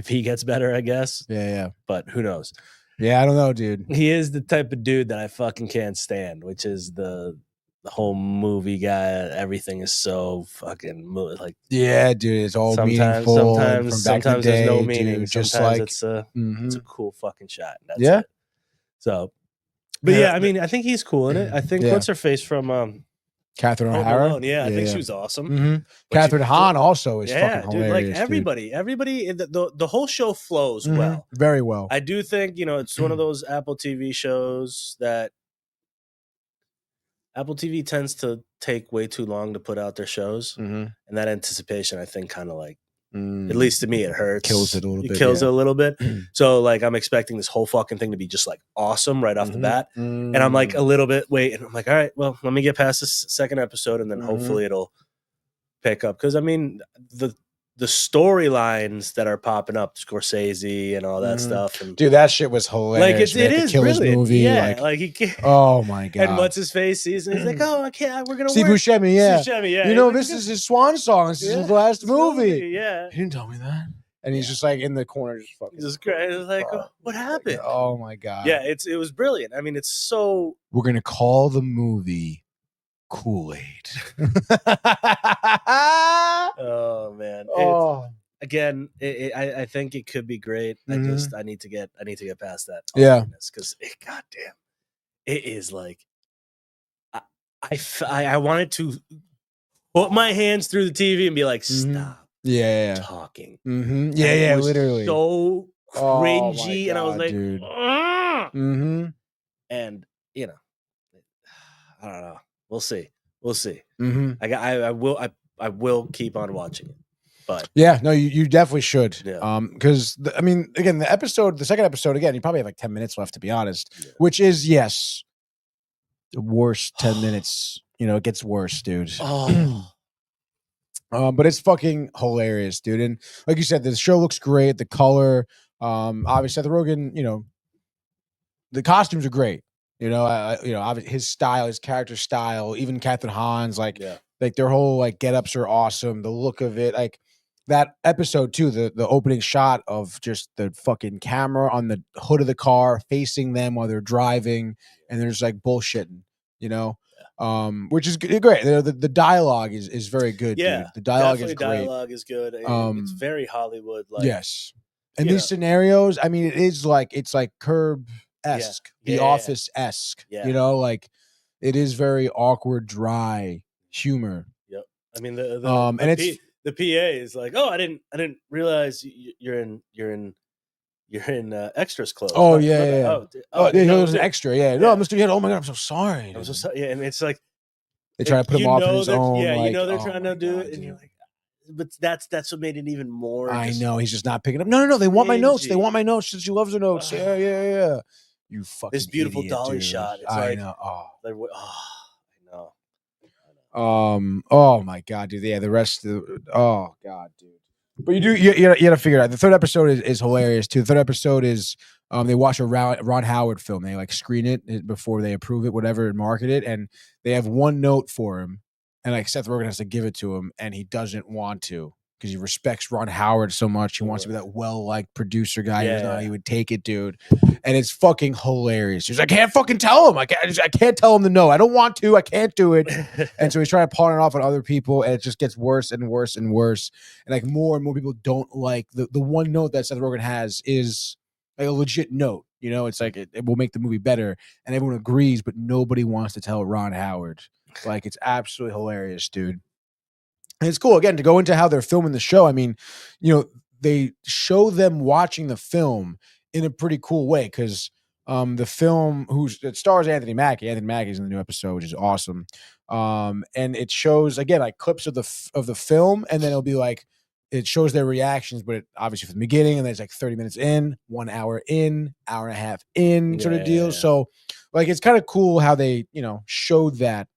he gets better, I guess. Yeah. But who knows? Yeah, I don't know, dude. He is the type of dude that I fucking can't stand, which is the whole movie guy. Everything is so fucking like. Yeah, dude, it's all meaningful. Sometimes there's no meaning. Dude, just sometimes like it's a cool fucking shot. That's yeah. it. So, but yeah, I mean, I think he's cool in it. I think what's her face from Catherine Home O'Hara. Alone. Yeah, I think she was awesome. Catherine Hahn also is fucking dude, hilarious. like everybody, the whole show flows well, very well. I do think it's one of those Apple TV shows that Apple TV tends to take way too long to put out their shows, and that anticipation, I think, kind of like, at least to me, it hurts. Kills it a little bit. It kills it a little bit. So, like, I'm expecting this whole fucking thing to be just like awesome right off the bat, and I'm like a little bit and I'm like, all right, well, let me get past this second episode, and then hopefully it'll pick up. Because I mean, the storylines that are popping up, Scorsese and all that stuff, and dude, that shit was hilarious. like it is Killer's brilliant. movie, yeah, like he can't. Oh my god! And what's his face sees, and he's like, "Oh, I can't. We're gonna Steve work." Buscemi, yeah. Buscemi, yeah. You know, He's this is his swan song. This is his last movie. Yeah. He didn't tell me that. And he's just like in the corner, just fucking. He's just great. It's like, what happened? Oh my god! Yeah, it was brilliant. I mean, it's so. We're gonna call the movie Kool-Aid. Oh man. Again, I think it could be great. I need to get past that. Yeah. Because goddamn, it is like, I wanted to put my hands through the TV and be like, stop. Yeah. Talking. Yeah, literally. So cringy, God, and I was like, dude. and you know, I don't know. We'll see. We'll see. Mm-hmm. I will keep on watching it. But yeah, no, you definitely should. Yeah. Because I mean, again, the second episode, again, you probably have like 10 minutes left, to be honest. Yeah. Which is the worst 10 minutes. You know, it gets worse, dude. Oh. But it's fucking hilarious, dude. And like you said, the show looks great. The color, obviously Seth Rogen, you know, the costumes are great. You know, obviously his style, his character style, even Catherine Hahn's, like their whole like get-ups are awesome. The look of it, like that episode too, the opening shot of just the fucking camera on the hood of the car facing them while they're driving, and they're just like bullshitting, you know. Which is great. The dialogue is very good, dude. The dialogue is great. Dialogue is good. It's very Hollywood. Like, yes, and these scenarios, I mean, it's like Curb-esque, The Office-esque. Yeah. You know, like it is very awkward, dry humor. Yep. I mean, the PA is like, oh, I didn't realize you're in extras clothes. Oh, He was an extra. Yeah. No, Mr. Yed. Oh my god, I'm so sorry. I'm so sorry. Yeah, and it's like they try to put him off in his own. Yeah, like, you know they're oh trying to do God, it, and dude. you're like, but that's what made it even more. I know he's just not picking up. No. They want my notes. They want my notes. She loves her notes. Yeah. You fucking this beautiful idiot, dolly dude. shot. It's I like, know. I know. Oh my god, dude. Yeah, the rest of oh god, dude. But you gotta figure it out. The third episode is hilarious too. The third episode is they watch a Ron Howard film. They like screen it before they approve it, whatever, and market it. And they have one note for him, and like Seth Rogen has to give it to him, and he doesn't want to because he respects Ron Howard so much. He wants to be that well-liked producer guy. He doesn't know how he would take it, dude. And it's fucking hilarious. He's like, I can't fucking tell him. I can't tell him to no. I don't want to. I can't do it. And so he's trying to pawn it off on other people, and it just gets worse and worse and worse. And like more and more people don't like the one note that Seth Rogen has is like a legit note. You know, it's like it will make the movie better, and everyone agrees, but nobody wants to tell Ron Howard. Like it's absolutely hilarious, dude. And it's cool, again, to go into how they're filming the show. I mean, you know, they show them watching the film in a pretty cool way because the film it stars Anthony Mackie. Anthony Mackie's in the new episode, which is awesome. And it shows, again, like clips of the film, and then it'll be like, it shows their reactions, but obviously from the beginning, and then it's like 30 minutes in, 1 hour in, hour and a half in sort of deal. Yeah. So like, it's kind of cool how they, you know, showed that.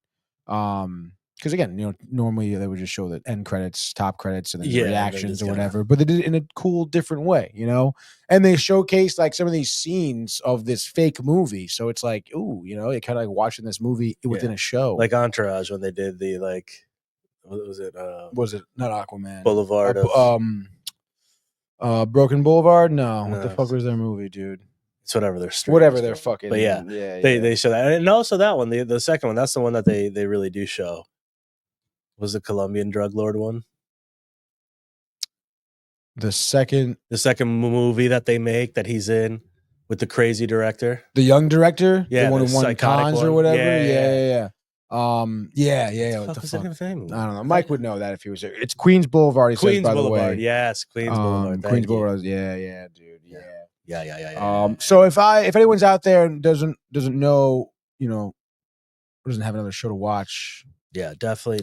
Because again, you know, normally they would just show the end credits, top credits, and then the reactions or whatever. But they did it in a cool, different way, you know. And they showcased like some of these scenes of this fake movie, so it's like, ooh, you know, you're kind of like watching this movie within a show, like Entourage when they did the like, what was it? Was it not Aquaman? Boulevard Broken Boulevard? No, what the fuck was their movie, dude? It's whatever they're fucking. But they show that, and also that one, the second one, that's the one that they really do show. Was the Colombian drug lord one? The second movie that they make that he's in with the crazy director, the young director, the one who won Cons or whatever. Yeah. What the fuck? I don't know. Mike would know that if he was there. It's Queens Boulevard. He says, by the way. Yes, Queens Boulevard. Queens Boulevard. Yeah, dude. Yeah. So if anyone's out there and doesn't know, you know, doesn't have another show to watch. Yeah, definitely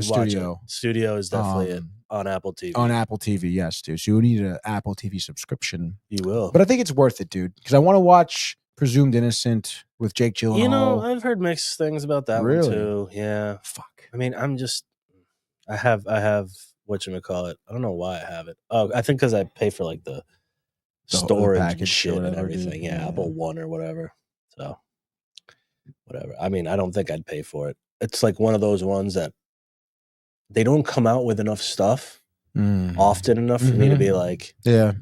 watch it. Studio is definitely it on Apple TV. On Apple TV, yes, dude. So you need an Apple TV subscription. You will. But I think it's worth it, dude, because I want to watch Presumed Innocent with Jake Gyllenhaal. You know, I've heard mixed things about that one too. Yeah. Fuck. I mean, I have whatchamacallit. I don't know why I have it. Oh, I think because I pay for like the storage and shit and everything. Yeah, Apple One or whatever. So whatever. I mean, I don't think I'd pay for it. It's like one of those ones that they don't come out with enough stuff often enough for me to be like, yeah.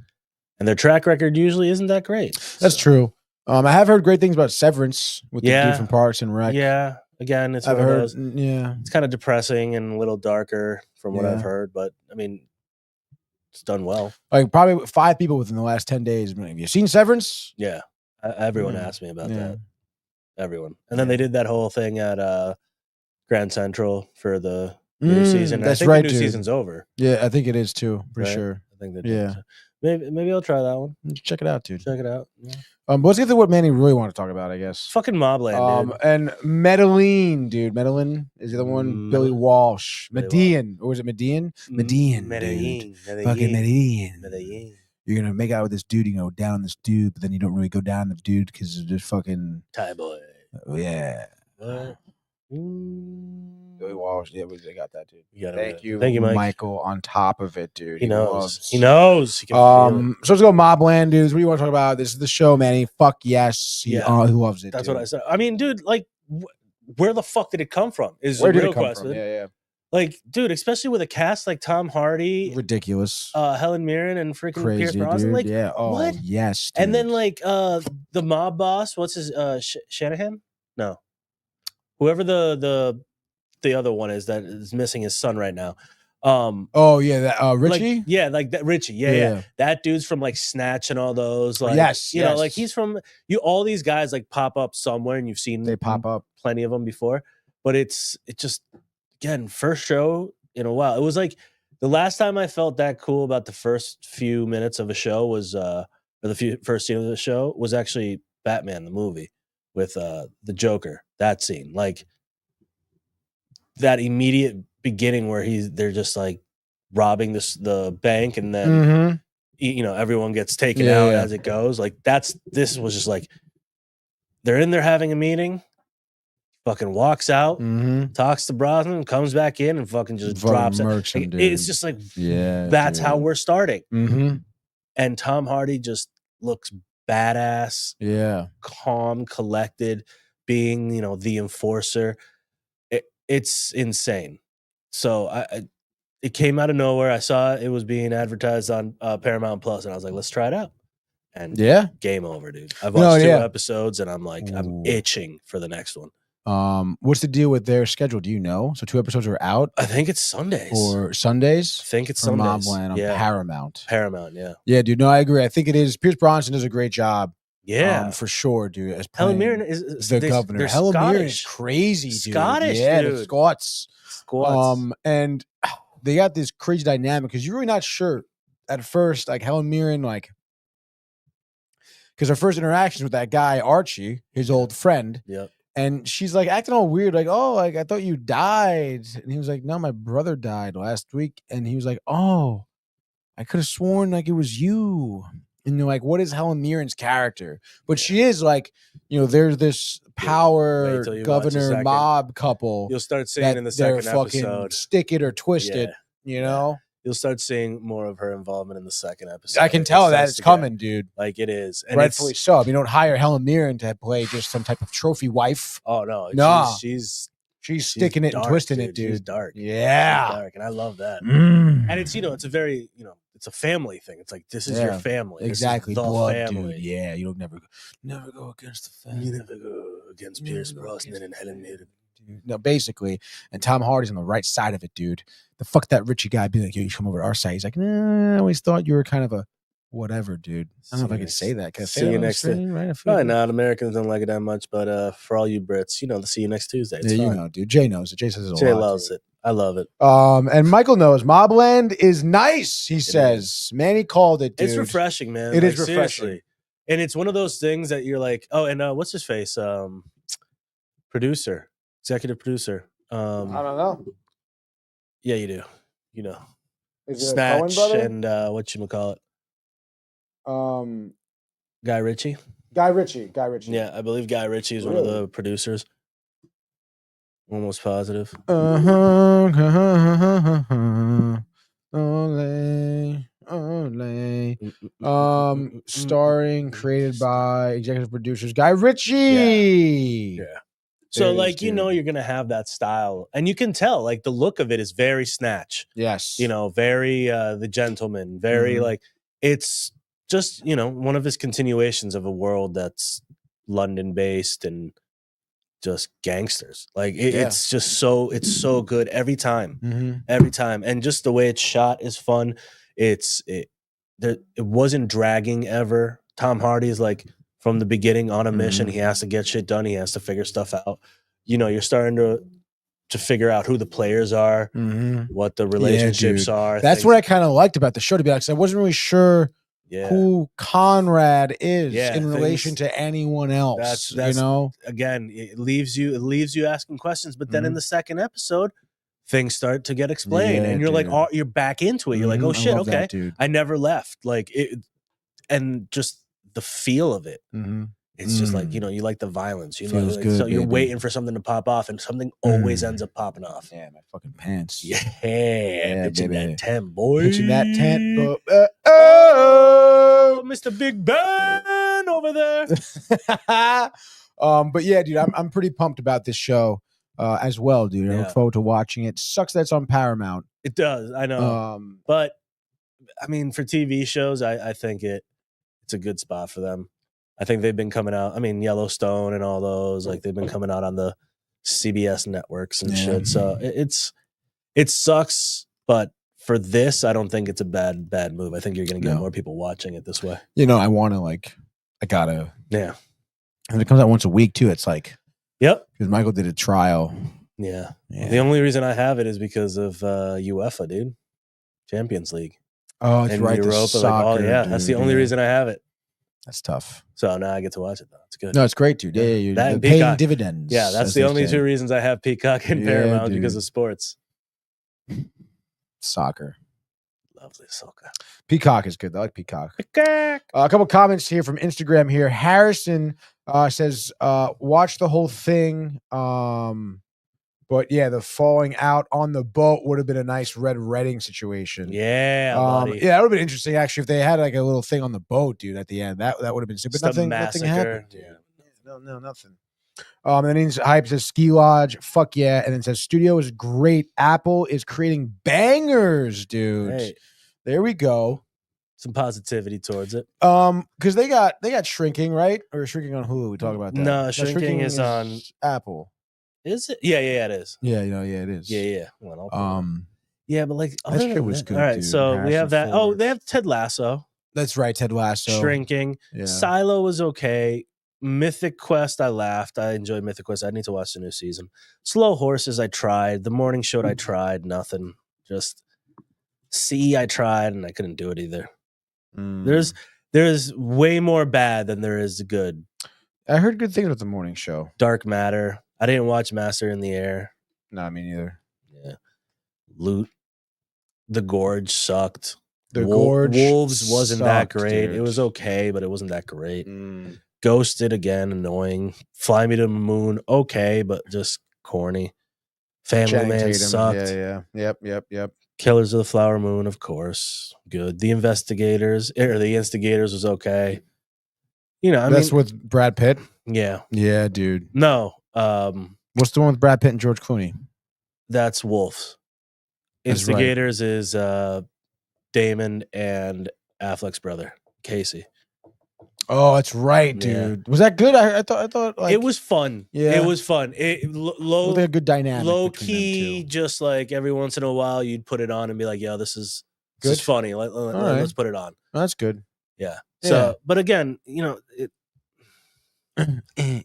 And their track record usually isn't that great. That's true. I have heard great things about Severance with the dude from Parks and Rec. Yeah. Again, it's one of those. Yeah. It's kind of depressing and a little darker from what I've heard, but I mean, it's done well. Like probably 5 people within the last 10 days. Have you seen Severance? Yeah. Everyone asked me about that. Everyone. And then they did that whole thing at Grand Central for the new season. That's I think right, the new season's over. Yeah, I think it is too, for sure. I think they did. Maybe I'll try that one. Check it out, dude. Check it out. Yeah. Let's get to what Manny really wanted to talk about, I guess. Fucking Mobland, dude. And Medellin, dude. Medellin is the other one. Billy Walsh. Medellin. Or was it Medellin? Medellin, dude. Fucking Medellin. You're going to make out with this dude, you go down this dude, but then you don't really go down the dude because it's just fucking... Thai boy. Oh, yeah. What? Billy Walsh. Yeah, they got that, dude. Thank you, Michael, on top of it, dude. He knows. He knows. He can feel it. So let's go Mobland, dudes. What do you want to talk about? This is the show, Manny. Fuck yes. He loves it, That's dude. what I said. I mean, dude, like, where the fuck did it come from? Where did it come from? Yeah. Like, dude, especially with a cast like Tom Hardy, ridiculous, Helen Mirren, and freaking crazy, Pierce Brosnan. Dude. Like, yeah, what? Yes, dude. And then like the mob boss, what's his Shanahan? No, whoever the other one is that is missing his son right now. That Richie. Like that Richie. Yeah. That dude's from like Snatch and all those. Like, you know, like he's from you. All these guys like pop up somewhere, and you've seen they pop up plenty of them before. But it just. Again, first show in a while. It was like the last time I felt that cool about the first few minutes of a show was, or the first scene of the show was actually Batman the movie with the Joker. That scene, like that immediate beginning where they're just like robbing the bank, and then you know everyone gets taken out as it goes. Like this was just like they're in there having a meeting. Fucking walks out, talks to Brosnan, comes back in, and fucking just drops it. Him, it's just like, that's how we're starting. And Tom Hardy just looks badass, calm, collected, being the enforcer. It's insane. So it came out of nowhere. I saw it was being advertised on Paramount Plus, and I was like, let's try it out. And game over, dude. I've watched 2 episodes, and I'm like, I'm itching for the next one. What's the deal with their schedule? Do you know? So 2 episodes are out. I think it's Sundays or Sundays. I think it's Sundays. Mobland on Paramount. Yeah, dude. No, I agree. I think it is. Pierce Brosnan does a great job. Yeah, for sure, dude. As Helen Mirren is the governor. Helen Mirren is crazy, dude. Scottish, dude. The Scots. And they got this crazy dynamic because you're really not sure at first, like Helen Mirren, like because her first interactions with that guy Archie, his old friend. Yep. And she's like acting all weird, like, oh, like I thought you died. And he was like, no, my brother died last week. And he was like, oh, I could have sworn like it was you. And you're like, what is Helen Mirren's character? But she is like, there's this power governor mob couple. You'll start seeing in the second episode. Stick it or twist it, you know? You'll start seeing more of her involvement in the second episode. I can tell that it's coming, dude. Like it is. And rightfully so. You don't hire Helen Mirren to play just some type of trophy wife. Oh, no. She's sticking it dark, and twisting it, dude. She's dark. Yeah. She's dark, and I love that. And it's, it's a very, it's a family thing. It's like, this is your family. Exactly. This is the blood, family. Dude. Yeah, you don't never go against the family. You never go against Pierce Brosnan and Helen Mirren. No, basically, and Tom Hardy's on the right side of it, dude. The fuck that Richie guy be like, yo, you come over to our side. He's like, nah, I always thought you were kind of a whatever, dude. I don't know if I can say that. Can I say see you next Tuesday? Right? Probably not. Americans don't like it that much, but for all you Brits, the see you next Tuesday. It's fine. Dude. Jay knows it. Jay says it. Jay loves it. I love it. And Michael knows Mobland is nice. He says, man, he called it, dude. It's refreshing, man. It is refreshing, seriously. And it's one of those things that you're like, oh, and what's his face? Executive producer. I don't know. Yeah, you do. Is it Snatch and whatchamacallit? Guy Ritchie. Guy Ritchie. Yeah, I believe Guy Ritchie is one of the producers. Almost positive. Starring, created by executive producers Guy Ritchie. Yeah. So you're gonna have that style, and you can tell like the look of it is very Snatch. Yes. Very The Gentleman. Very like it's just one of his continuations of a world that's London based and just gangsters. Like it's just it's so good every time, and just the way it's shot is fun. It wasn't dragging ever. Tom Hardy is like from the beginning on a mission. He has to get shit done. He has to figure stuff out. You're starting to figure out who the players are, what the relationships are. That's what I kind of liked about the show, to be honest. I wasn't really sure who Conrad is in Yeah, relation to anyone else. That's again, it leaves you asking questions. But then in the second episode, things start to get explained, and you're like, oh, you're back into it. You're like, oh shit, I love okay, that, dude. I never left. Like it, and just the feel of it. It's just like, you like the violence, Feels like, good, so you're baby. waiting for something to pop off, and something always ends up popping off. Yeah, my fucking pants. Yeah, pitching baby. that tent, boy. Pitching that tent. Oh, Mr. Big Ben over there. But yeah, dude, I'm pretty pumped about this show as well, dude. I look forward to watching it. Sucks that it's on Paramount. It does, I know. But I mean, for TV shows, I think it's a good spot for them. I think they've been coming out. I mean, Yellowstone and all those, like they've been coming out on the CBS networks and shit. So it sucks, but for this, I don't think it's a bad move. I think you're going to get more people watching it this way. I want to I gotta. Yeah. And it comes out once a week too. It's like, yep. Because Michael did a trial. Yeah. The only reason I have it is because of UEFA, dude. Champions League. Oh, that's right. Europa, soccer, that's the only reason I have it. That's tough. So now I get to watch it though. It's good. No, it's great, dude. Yeah, you're paying Peacock. dividends. Yeah, that's the only two reasons I have Peacock and Paramount, because of sports. Soccer. Lovely soccer. Peacock is good. I like Peacock. Peacock. A couple comments here from Instagram here. Harrison says, watch the whole thing. But yeah, the falling out on the boat would have been a nice Red Redding situation. Yeah, buddy. Yeah, that would have been interesting actually if they had like a little thing on the boat, dude, at the end. That would have been super. But nothing happened. Yeah. No, nothing. And then he's hype says Ski Lodge, fuck yeah, and then says Studio is great. Apple is creating bangers, dude. Hey. There we go. Some positivity towards it. Because they got Shrinking, right? Or Shrinking on Hulu. We talk about that. No, Shrinking is on Apple. Is it? Yeah, it is. Yeah, it is. Yeah. Well, yeah, but like that shit was good. All right, dude. so Harrison we have that. Ford. Oh, they have Ted Lasso. That's right, Ted Lasso. Shrinking. Yeah. Silo was okay. Mythic Quest, I laughed. I enjoyed Mythic Quest. I need to watch the new season. Slow Horses, I tried. The Morning Show, I tried. Nothing. Just I tried, and I couldn't do it either. There's way more bad than there is good. I heard good things about the Morning Show. Dark Matter. I didn't watch Master in the Air. No, me neither. Yeah. Loot. The Gorge sucked. The Gorge Wolves wasn't that great. Dude. It was okay, but it wasn't that great. Ghosted again, annoying. Fly Me to the Moon, okay, but just corny. Family Channing Man Tatum. sucked. Yeah. Yep. Killers of the Flower Moon, of course, good. The Instigators was okay. That's with Brad Pitt. Yeah. Yeah, dude. No. What's the one with Brad Pitt and George Clooney? That's Wolves. That's Instigators is Damon and Affleck's brother, Casey. Oh, that's right, dude. Yeah. Was that good? I thought like, it was fun. Yeah, it was fun. Low, a good dynamic. Low key, just like every once in a while, you'd put it on and be like, "Yo, this is funny. Let's put it on." That's good. Yeah. So, but again,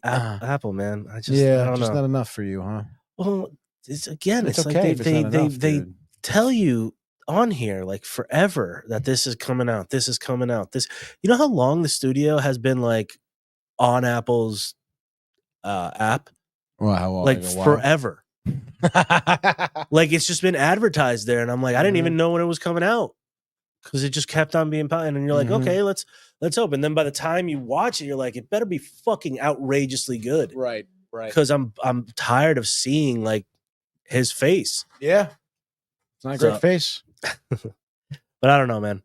Apple, man. I don't know. Just not enough for you, huh? Well, it's okay. Like they tell you on here like forever that this is coming out. This is coming out. You know how long the studio has been like on Apple's app? Well, how long? Like forever. Like it's just been advertised there, and I'm like, I didn't even know when it was coming out because it just kept on being put. And you're like, okay, let's open. Then by the time you watch it, you're like, it better be fucking outrageously good, right? Because I'm tired of seeing like his face. Yeah, it's not a great face. But I don't know, man.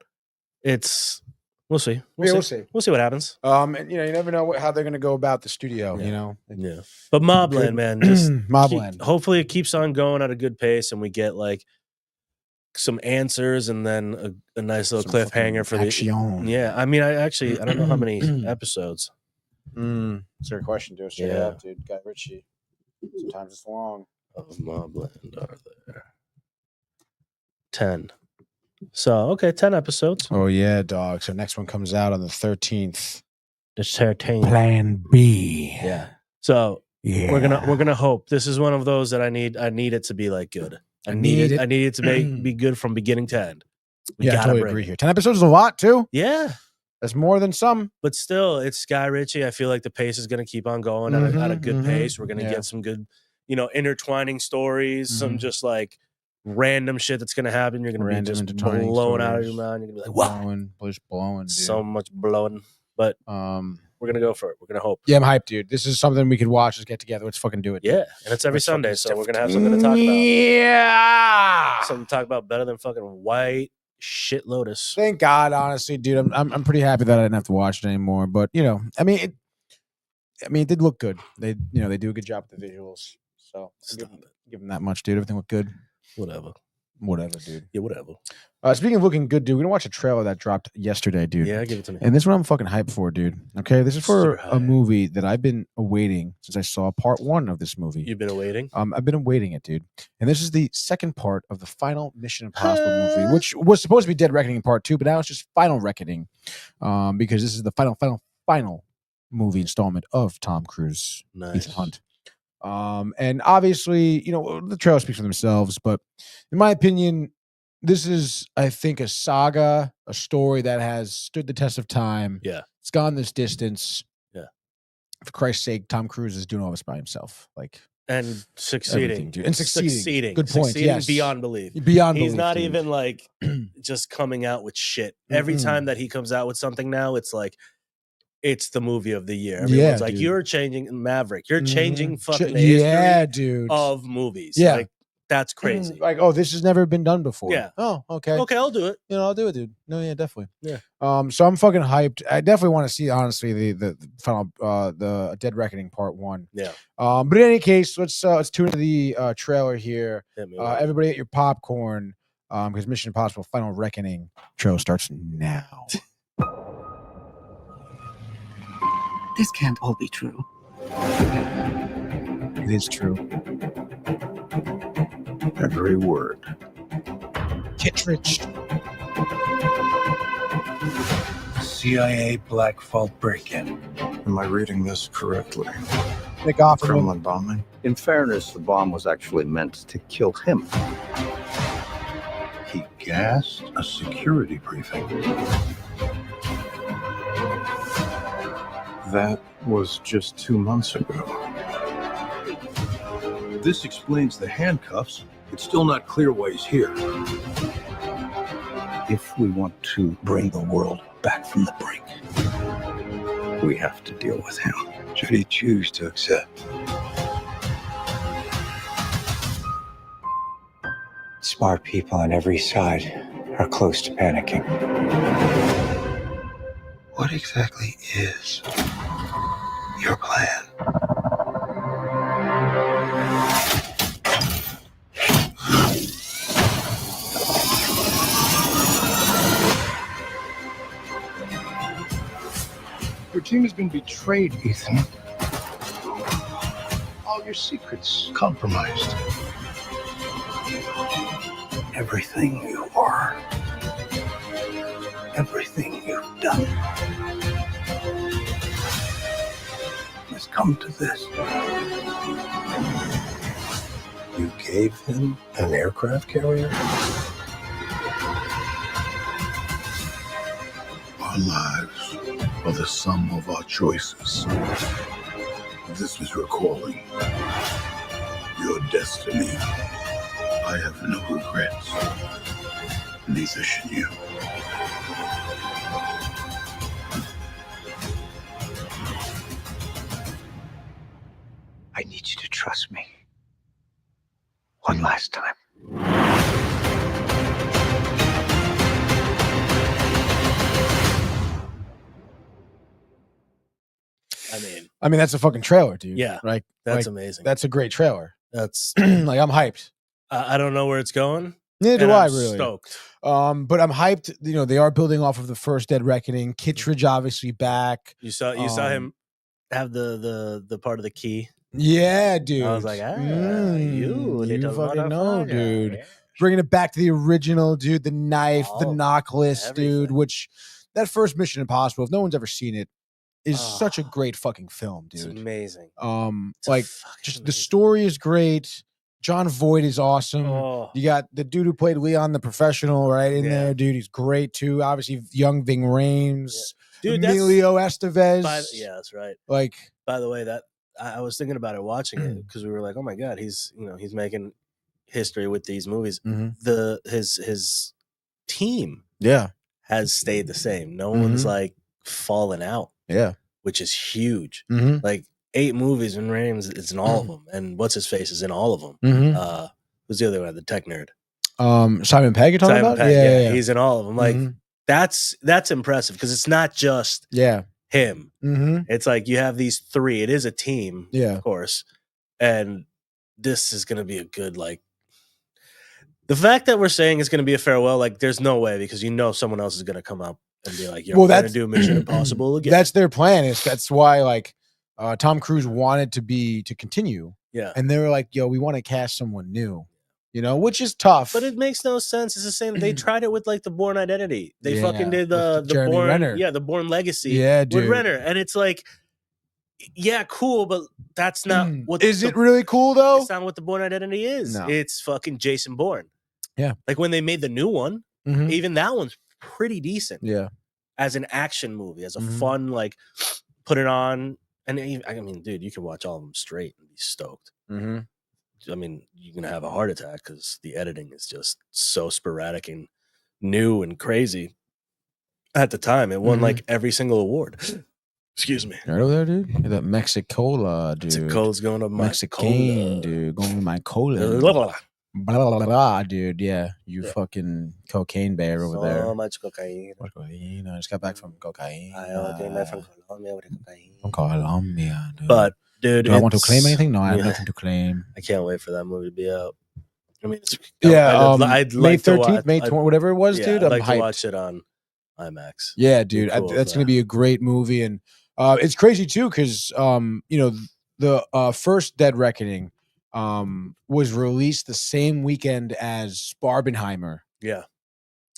We'll see. We'll see what happens. And you never know how they're gonna go about the studio. Yeah. But Mobland, man, just Mobland. Hopefully, it keeps on going at a good pace, and we get like some answers, and then a nice little cliffhanger for action. Yeah, I mean, I don't know how many episodes. Is there a question to us? Check it out, dude. Guy Ritchie. Sometimes it's long. Of Mobland are there 10. So, okay, 10 episodes. Oh, yeah, dog. So next one comes out on the 13th. The 13th. Plan B. Yeah. So, we're gonna hope. This is one of those that I need it to be like good. I need it to be good from beginning to end. I totally agree here. 10 episodes is a lot, too. Yeah. That's more than some. But still, it's Guy Ritchie. I feel like the pace is going to keep on going at a good pace. We're going to get some good, intertwining stories, some just like random shit that's going to happen. You're going to be just blown out of your mind. You're going to be like, wow. Blowing, dude. So much blowing. But we're going to go for it. We're going to hope. Yeah, I'm hyped, dude. This is something we could watch. Let's get together. Let's fucking do it. Dude. Yeah, and it's every Sunday, so we're going to have something to talk about. Yeah. Something to talk about better than fucking white shit Lotus. Thank God, honestly, dude. I'm pretty happy that I didn't have to watch it anymore. But it did look good. They do a good job with the visuals. So give them that much, dude. Everything looked good. Whatever, dude. Yeah, whatever. Speaking of looking good, dude, we're gonna watch a trailer that dropped yesterday, dude. Yeah, give it to me. And this one I'm fucking hyped for, dude. Okay, this is for a movie that I've been awaiting since I saw part 1 of this movie. You've been awaiting? I've been awaiting it, dude. And this is the second part of the final Mission Impossible movie, which was supposed to be Dead Reckoning Part 2, but now it's just Final Reckoning, because this is the final movie installment of Tom Cruise, Ethan Hunt. And obviously, the trailer speaks for themselves, but in my opinion, this is, I think, a saga, a story that has stood the test of time. Yeah. It's gone this distance. Yeah. For Christ's sake, Tom Cruise is doing all this by himself. And succeeding. Dude. And succeeding. Good point. Succeeding yes. Beyond belief. He's not dude. even just coming out with shit. Every time that he comes out with something now, it's like, it's the movie of the year. Everyone's like, dude. You're changing Maverick. You're changing fucking the history dude. of movies. Yeah. That's crazy. This has never been done before. Yeah. Oh, okay. Okay, I'll do it. I'll do it, dude. No, yeah, definitely. Yeah. So I'm fucking hyped. I definitely want to see, honestly, the final the Dead Reckoning Part 1. Yeah. But in any case, let's tune into the trailer here. Everybody get your popcorn, because Mission Impossible Final Reckoning trailer starts now. This can't all be true. It is true. Every word. Kittredge. CIA Black Vault break-in. Am I reading this correctly? Nick Offerman. Kremlin bombing? In fairness, the bomb was actually meant to kill him. He gassed a security briefing. That was just 2 months ago. This explains the handcuffs. It's still not clear why he's here. If we want to bring the world back from the brink, we have to deal with him. Should he choose to accept? Smart people on every side are close to panicking. What exactly is your plan? Your team has been betrayed, Ethan. All your secrets compromised. Everything you are, everything you've done, has come to this. You gave him an aircraft carrier? Our lives are the sum of our choices. This is your calling, your destiny. I have no regrets. Neither should you. I need you to trust me. One last time. I mean, that's a fucking trailer, dude. Yeah. Right? That's amazing. That's a great trailer. That's I'm hyped. I don't know where it's going. Neither do I, I'm really. Stoked. But I'm hyped. They are building off of the first Dead Reckoning. Kittredge obviously back. You saw him have the part of the key. Yeah, dude. I was like, you fucking know, dude. Yeah. Bringing it back to the original, dude. The knife, the knock list, dude. Which that first Mission Impossible, if no one's ever seen it, is such a great fucking film, dude. It's amazing. The story is great. John Voight is awesome. Oh. You got the dude who played Leon the Professional right in Yeah. there, dude. He's great too. Obviously, young Ving Rhames, Dude, Emilio Estevez. That's right. Like, by the way, that I was thinking about it watching it because we were like, oh my god, he's making history with these movies. His team has stayed the same. No one's like fallen out. Yeah, which is huge. Like 8 movies and Rhames is in all of them, and what's his face is in all of them. Who's the other one? The tech nerd. Simon Pegg. You're talking about? Pegg, Yeah, he's in all of them. Like that's impressive because it's not just him. It's like you have these 3. It is a team, of course, and this is going to be a good like. The fact that we're saying it's going to be a farewell, like there's no way because someone else is going to come up and be like, "You're going to do Mission Impossible again." That's their plan. That's why like Tom Cruise wanted to continue. Yeah, and they were like, "Yo, we want to cast someone new," which is tough. But it makes no sense. It's the same. They tried it with like the Bourne Identity. They fucking did the Jeremy Bourne, Renner. The Bourne Legacy. Yeah, dude. With Renner, and it's like, yeah, cool, but that's not what. Is it really cool though? It's not what the Bourne Identity is. No. It's fucking Jason Bourne. Yeah, like when they made the new one, even that one's pretty decent. Yeah, as an action movie, as a fun like, put it on, and I mean, dude, you can watch all of them straight and be stoked. I mean, you're gonna have a heart attack because the editing is just so sporadic and new and crazy. At the time, it won like every single award. Excuse me. Right over there, dude. That Mexicola, dude. Mexicola's going to Mexican, dude. Going to my cola. Blah, blah, blah, blah, dude. Yeah, you fucking cocaine bear over there. So much cocaine. I just got back from cocaine. I came back from Colombia with cocaine. From Colombia, dude. But dude, do I want to claim anything? No, I have nothing to claim. I can't wait for that movie to be out. I mean, I'd like May 13th, May 20th, whatever it was, dude. I'd I'm like hyped. to watch it on IMAX. Yeah, dude, Cool that's going to be a great movie, and it's crazy too because the first Dead Reckoning was released the same weekend as Barbenheimer. Yeah,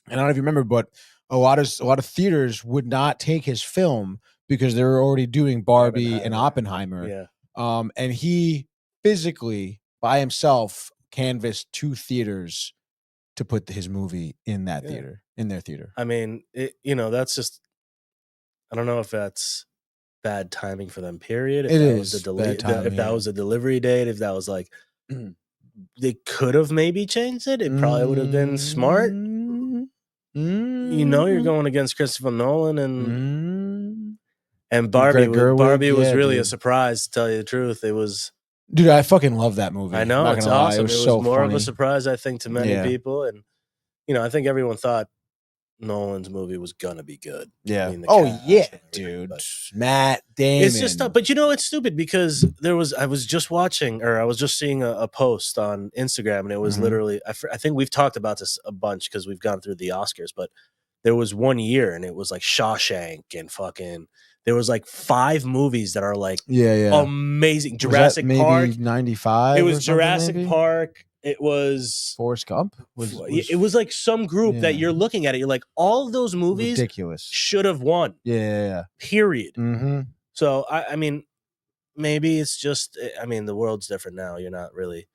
and I don't know if you remember, but a lot of theaters would not take his film because they were already doing Barbie and Oppenheimer. Yeah, and he physically by himself canvassed 2 theaters to put his movie in that theater, in their theater. I mean, that's just, I don't know if that's bad timing for them, period. If it that is was if that was a delivery date, if that was like, they could have maybe changed it. It probably would have been smart. You're going against Christopher Nolan and Barbie. Barbie was really a surprise, to tell you the truth. It was. Dude, I fucking love that movie. I know, it's awesome. It was so more funny. of a surprise, I think, to many people. And, I think everyone thought Nolan's movie was going to be good. Yeah. I mean, dude. Matt Damon. It's just, but it's stupid because I was just seeing a post on Instagram and it was literally, I think we've talked about this a bunch because we've gone through the Oscars, but there was one year and it was like Shawshank and fucking, there was like 5 movies that are like amazing. Jurassic Park, 95. It was Jurassic Park. It was Forrest Gump. It was like some group that you're looking at it. You're like, all of those movies ridiculous should have won. Yeah. Period. So I mean, maybe it's just. I mean, the world's different now. You're not really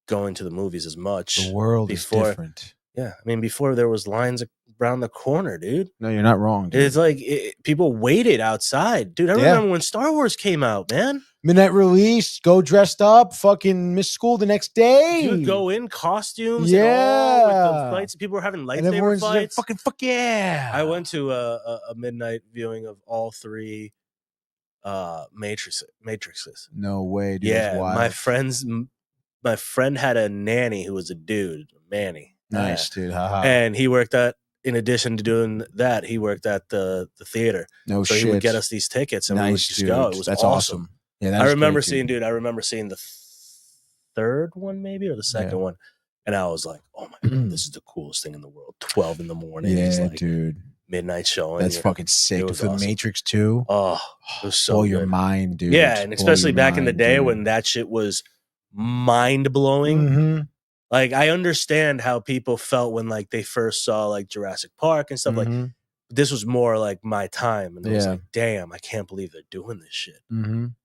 going to the movies as much. The world is different. Yeah, I mean, before there was lines around the corner, dude. No, you're not wrong, dude. It's like people waited outside, dude. I remember when Star Wars came out, man. Midnight release, go dressed up, fucking miss school the next day. Dude, go in costumes and all with the fights. People were having lightsaber fights. Like, fuck yeah. I went to a midnight viewing of all 3 Matrixes. No way, dude. Yeah, my friend had a nanny who was a dude, Manny. Nice, dude. Haha. And he worked in addition to doing that, he worked at the theater. No so shit. He would get us these tickets and we would just go. It was awesome. Yeah, I remember seeing the 3rd one maybe or the 2nd one. And I was like, oh my God, this is the coolest thing in the world. 12 in the morning. Yeah, like dude. Midnight showing. That's fucking sick. For the Matrix 2. Oh, it was so blow good. your mind, dude. Yeah, and especially back in the day when that shit was mind blowing. Like, I understand how people felt when like they first saw like Jurassic Park and stuff. Like, this was more like my time, and it was like, damn, I can't believe they're doing this shit.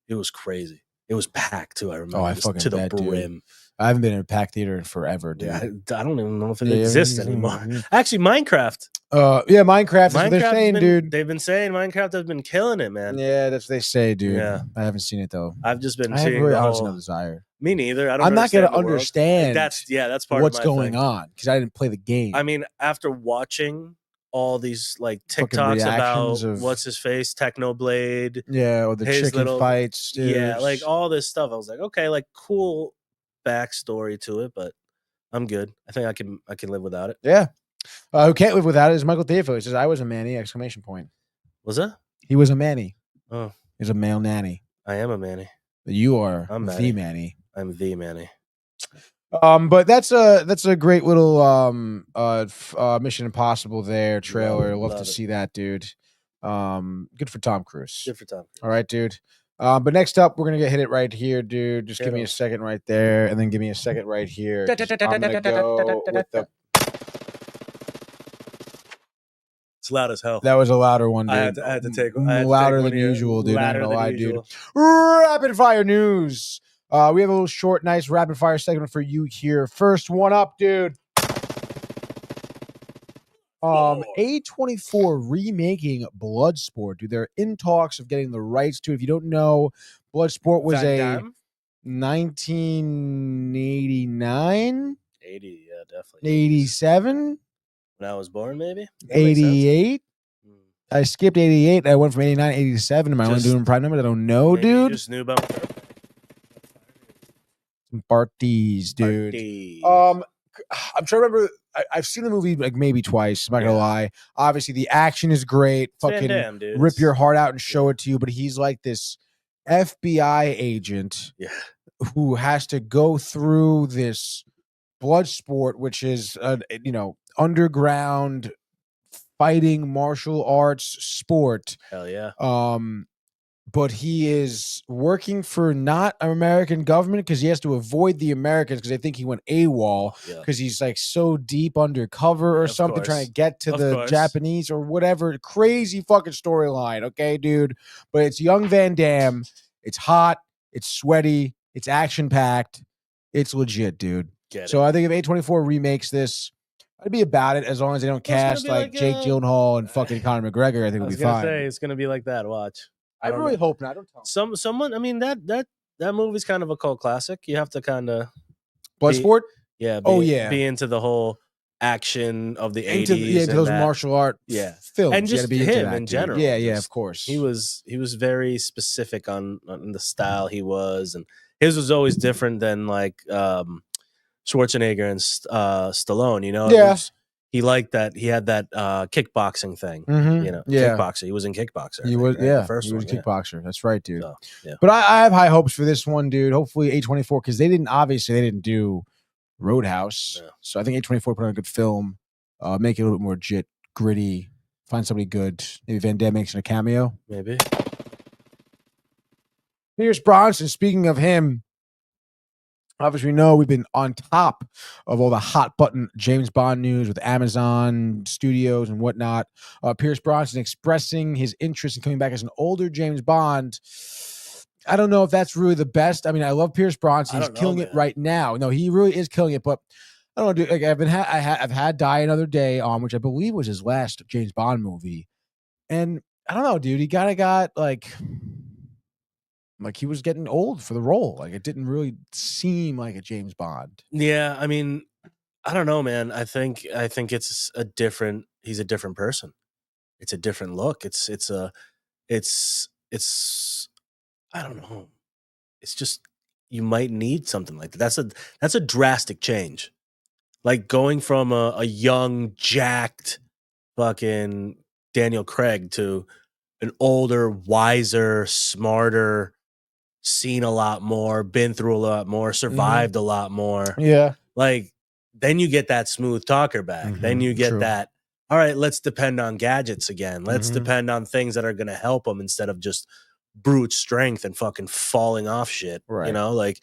It was crazy. It was packed too. I remember I fucking to the bet, brim. Dude. I haven't been in a packed theater in forever, dude. Yeah, I don't even know if it Yeah, exists anymore. Actually, Minecraft. Yeah, Minecraft is what they're saying, dude. They've been saying Minecraft has been killing it, man. Yeah, that's what they say, dude. Yeah. I haven't seen it though. I've just been I have seeing really the honestly whole. no desire. Me neither. I don't. I'm not gonna the world. understand. That's part what's of my going thing. on because I didn't play the game. I mean, after watching all these like Fucking TikToks reactions about of- what's his face, Technoblade, or the his chicken little- fights, dude. yeah, like all this stuff. I was like, okay, like cool backstory to it, but I'm good. I think I can live without it. Yeah. Who can't live without it is Michael Theophil. He says, "I was a Manny!" Exclamation point. Was that? He was a Manny. Oh, He's a male nanny. I am a Manny. You are I'm the Manny. Manny. I'm the Manny. But that's a great little Mission Impossible there trailer. Love to it. see that, dude. Good for Tom Cruise. Good for Tom Cruise. All right, dude. But next up, we're gonna hit it right here, dude. Just give me a second right there, and then give me a second right here. 'Cause I'm gonna go with the. It's loud as hell. That was a louder one, dude. I had to take louder than usual, dude. Not gonna lie, dude. Rapid fire news. We have a little short, nice rapid fire segment for you here. First one up, dude. A24 remaking Bloodsport, dude. They're in talks of getting the rights to it. If you don't know, Bloodsport was Van a Damme? 1989, 80, yeah, definitely. 87, When I was born, maybe? That makes sense. 88. Hmm. I skipped 88. I went from 89 to 87. Am I only Just- doing prime numbers? I don't know, Maybe you dude. just knew about Barties, dude. Party. I'm trying to remember. I've seen the movie like maybe twice. I'm not gonna lie. Obviously, the action is great. It's Van Fucking Damme, dude. rip It's- your heart out and show it to you. But he's like this FBI agent Yeah. who has to go through this blood sport, which is underground fighting martial arts sport. Hell yeah. But he is working for not an American government because he has to avoid the Americans because they think he went AWOL Yeah. because he's like so deep undercover or Of something, course. trying to get to Of the course. Japanese or whatever. Crazy fucking storyline, okay, dude? But it's young Van Damme. It's hot. It's sweaty. It's action packed. It's legit, dude. Get So it. I think if A24 remakes this, I'd be about it as long as they don't Well, it's gonna cast be like like, Jake Gyllenhaal and fucking Conor McGregor. I think I it'll was be gonna fine. say it's gonna be like that. Watch. I don't really know. hope not. Don't tell me. Someone. I mean that movie's kind of a cult classic. You have to kind of Bloodsport? yeah. Oh, yeah. Be into the whole action of the 80s. Into those martial art Yeah. films. And You gotta just be into him that, in dude. general, Yeah, yeah, just- of course. He was very specific on the style he was, and his was always different than like Schwarzenegger and Stallone. You know, Yeah. he liked that. He had that kickboxing thing. Mhm. You know, Yeah. kickboxer. He was in Kickboxer. I He think, was, right? yeah. The first he was one, a kickboxer. That's right, dude. So, yeah. But I have high hopes for this one, dude. Hopefully A24, because they didn't do Roadhouse. No. So I think A24 put on a good film, make it a little bit more legit, gritty, find somebody good. Maybe Van Damme makes a cameo. Maybe. Pierce Brosnan, speaking of him, obviously, we know we've been on top of all the hot button James Bond news with Amazon Studios and whatnot. Pierce Brosnan expressing his interest in coming back as an older James Bond. I don't know if that's really the best. I mean, I love Pierce Brosnan. I He's don't know, killing it man. right now. No, he really is killing it. But I don't know, dude. Like I've had Die Another Day on, which I believe was his last James Bond movie, and I don't know, dude. He got like he was getting old for the role. Like it didn't really seem like a James Bond. Yeah, I mean, I don't know, man. I think it's a different. He's a different person. It's a different look. It's I don't know. It's just you might need something like that. That's a drastic change. Like going from a young, jacked, fucking Daniel Craig to an older, wiser, smarter, seen a lot more, been through a lot more, survived a lot more. Yeah. Like then you get that smooth talker back. Then you get true. that, all right, let's depend on gadgets again. Let's Mhm. depend on things that are going to help them instead of just brute strength and fucking falling off shit. Right. You know, like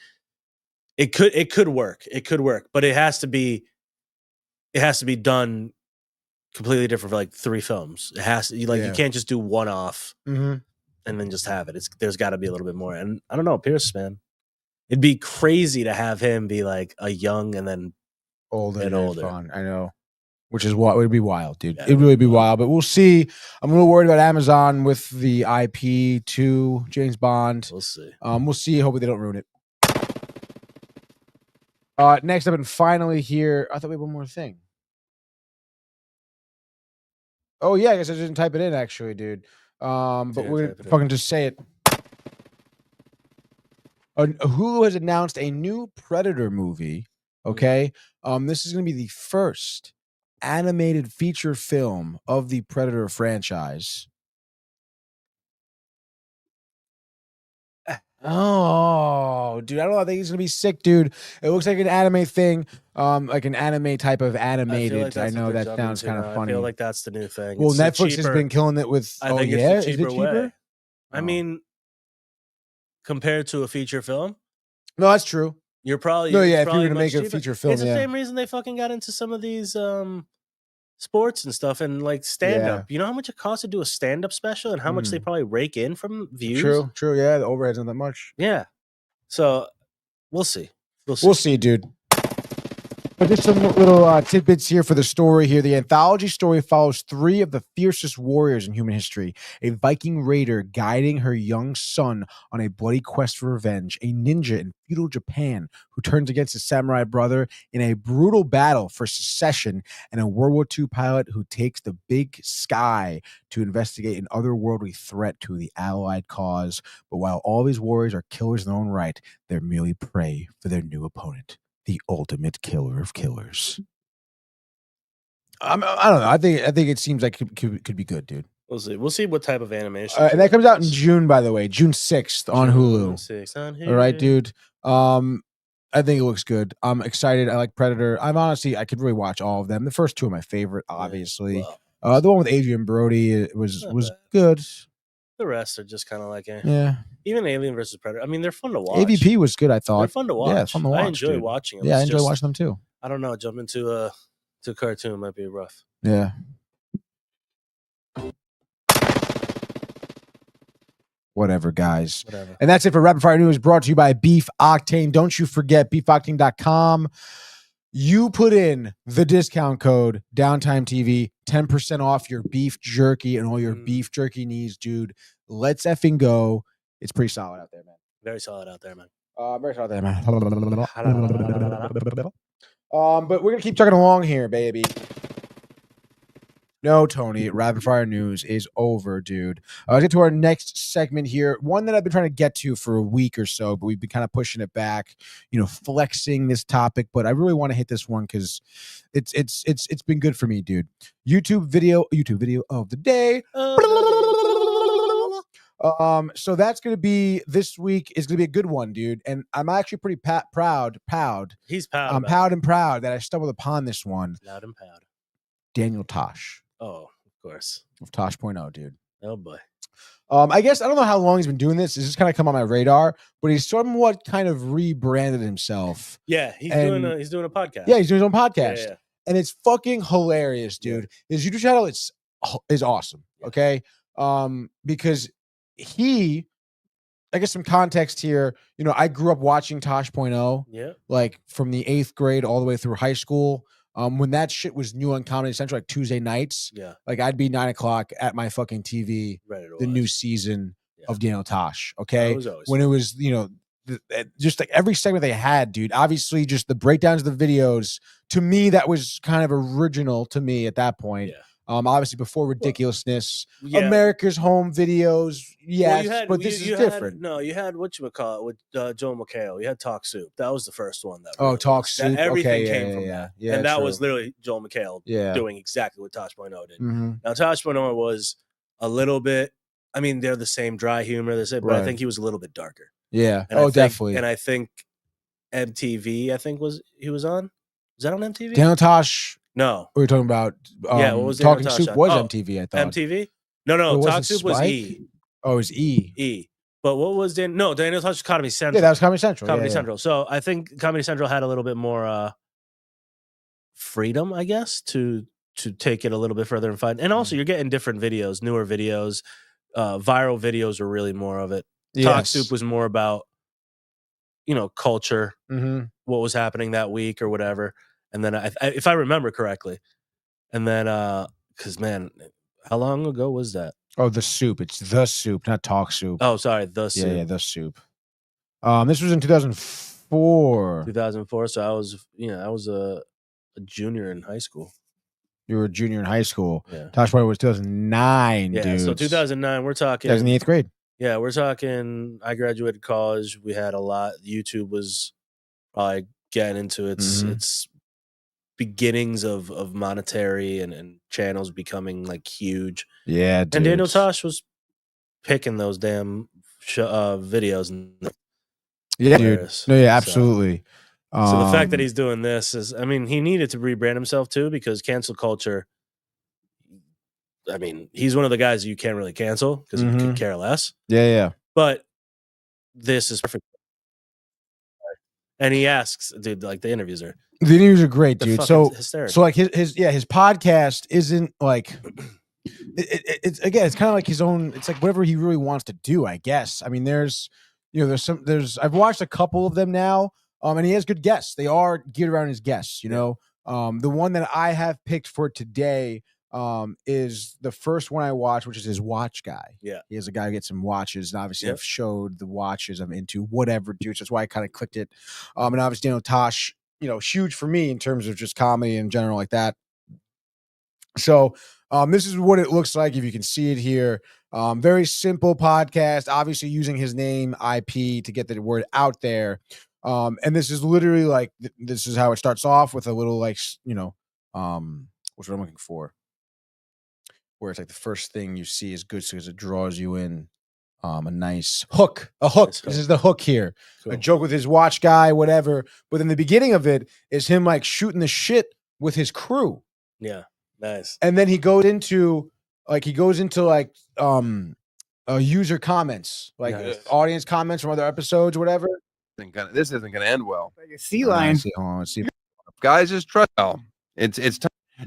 it could work. It could work, but it has to be done completely different for like 3 films. It has to, you Yeah. can't just do one off Mm-hmm. and then just have it. There's got to be a little bit more. And I don't know, Pierce, man. It'd be crazy to have him be like a young and then older and and older. fun. I know. Which is what would be wild, dude. Yeah, It'd really be wild. But we'll see. I'm a little worried about Amazon with the IP to James Bond. We'll see. We'll see. Hopefully they don't ruin it. Next up and finally here, I thought we had one more thing. Oh yeah, I guess I didn't type it in actually, dude. But we're gonna fucking just say it. Hulu has announced a new Predator movie. Okay. This is gonna be the first animated feature film of the Predator franchise. Oh, dude, I don't know. I think it's gonna be sick, dude. It looks like an anime thing, like an anime type of animated. I know that sounds kind of funny. I feel like that's the new thing. Well, Netflix has been killing it with. I think yeah, it's the cheaper is it cheaper? way. I mean, compared to a feature film, no, that's true. You're probably if you're gonna make a feature film, it's the same reason they fucking got into some of these sports and stuff and like stand up. You know how much it costs to do a stand up special and how much they probably rake in from views. True. Yeah, the overhead's not that much. Yeah, so we'll see. We'll see, dude. But just some little tidbits here for the story here. The anthology story follows 3 of the fiercest warriors in human history. A Viking raider guiding her young son on a bloody quest for revenge. A ninja in feudal Japan who turns against his samurai brother in a brutal battle for secession. And a World War II pilot who takes the big sky to investigate an otherworldly threat to the Allied cause. But while all these warriors are killers in their own right, they're merely prey for their new opponent. The ultimate killer of killers. I don't know. I think it seems like it could be good, dude. We'll see. We'll see what type of animation. And that comes out in June, by the way, June 6th on Hulu. 6th on Hulu. All right, dude. I think it looks good. I'm excited. I like Predator. I could really watch all of them. The first 2 are my favorite, obviously. The one with Adrian Brody was good. The rest are just kind of like, yeah. Even Alien versus Predator. I mean, they're fun to watch. AVP was good, I thought. They're fun to watch. Yeah, fun to watch. I enjoy watching them. Yeah, I enjoy watching them too. I don't know. Jumping to a cartoon might be rough. Yeah. Whatever, guys. Whatever. And that's it for Rapid Fire News, brought to you by Beef Octane. Don't you forget, beefoctane.com. You put in the discount code Downtime TV, 10% off your beef jerky and all your beef jerky needs, dude. Let's effing go. It's pretty solid out there, man. Very solid out there, man. Very solid out there, man. But we're gonna keep chugging along here, baby. No, Tony, Rapid Fire News is over, dude. Let's get to our next segment here. One that I've been trying to get to for a week or so, but we've been kind of pushing it back, flexing this topic. But I really want to hit this one because it's been good for me, dude. YouTube video of the day. So that's gonna be this week is gonna be a good one, dude. And I'm actually pretty proud. He's proud. I'm proud and proud that I stumbled upon this one. Loud and proud. Daniel Tosh. Oh, of course. Of Tosh.0, dude. Oh boy. I guess I don't know how long he's been doing this. It's just kind of come on my radar, but he's somewhat kind of rebranded himself. Yeah, he's doing a podcast. Yeah, he's doing his own podcast. Yeah. And it's fucking hilarious, dude. His YouTube channel is awesome. Okay. Because I guess some context here, I grew up watching Tosh.0. Yeah. Like from the 8th grade all the way through high school. When that shit was new on Comedy Central, like Tuesday nights, like I'd be 9:00 at my fucking TV, the new season of Daniel Tosh. Okay, when it was, just like every segment they had, dude. Obviously, just the breakdowns of the videos. To me, that was kind of original to me at that point. Yeah. Obviously before ridiculousness, America's Home videos, yes, but this is different. You had whatchamacallit with Joel McHale. You had Talk Soup. That was the first one. Talk Soup. Everything came from that. Yeah, and that was literally Joel McHale doing exactly what Tosh.0 did. Mm-hmm. Now, Tosh.0 was a little bit, I mean, they're the same dry humor, but I think he was a little bit darker. Yeah. And definitely. And I think MTV, he was on? Was that on MTV? Daniel Tosh. No. We were talking about what was Talking Soup was MTV, I thought. MTV? No, Talk Soup was E. Oh, it was E. E. But what was Daniel Tosh was Comedy Central. Yeah, that was Comedy Central. Comedy Central. So I think Comedy Central had a little bit more freedom, I guess, to take it a little bit further and find. And also you're getting different videos, newer videos. Viral videos are really more of it. Talk Soup was more about culture, what was happening that week or whatever. And then if I remember correctly, and then because man, how long ago was that? Oh, The Soup. It's The Soup, not Talk Soup. Oh, sorry, The Soup. Yeah, The Soup. This was in 2004. 2004. So I was a junior in high school. You were a junior in high school. Yeah. Tosh Point was 2009, Yeah, dude. so 2009, we're talking. That was in the 8th grade. Yeah, we're talking. I graduated college. We had a lot. YouTube was probably getting into its beginnings of monetary and channels becoming like huge. Yeah, dude. And Daniel Tosh was picking those damn videos. Yeah, dude. No, yeah, absolutely. So the fact that he's doing this is, I mean, he needed to rebrand himself too, because cancel culture, I mean, he's one of the guys you can't really cancel because you could care less. Yeah. But this is perfect. And he asks, dude, like the interviews are great, dude. So like his podcast isn't like it's again, it's kind of like his own. It's like whatever he really wants to do, I guess. I mean, there's I've watched a couple of them now, and he has good guests. They are geared around his guests, you know. The one that I have picked for today is the first one I watched, which is his watch guy. Yeah. He has a guy who gets some watches, and obviously I've showed the watches I'm into, whatever, dude. So that's why I kind of clicked it. And obviously, Tosh, huge for me in terms of just comedy in general like that. So this is what it looks like if you can see it here. Very simple podcast, obviously using his name, IP, to get the word out there. And this is literally like, this is how it starts off with a little like, what's what I'm looking for? Where it's like the first thing you see is good because it draws you in. A nice hook. This is the hook here. Cool. A joke with his watch guy, whatever. But in the beginning of it is him like shooting the shit with his crew. Yeah. Nice. And then he goes into user comments, like audience comments from other episodes or whatever. This isn't going to end well. Like a sea lion. Let's see. Guys, just trust. It's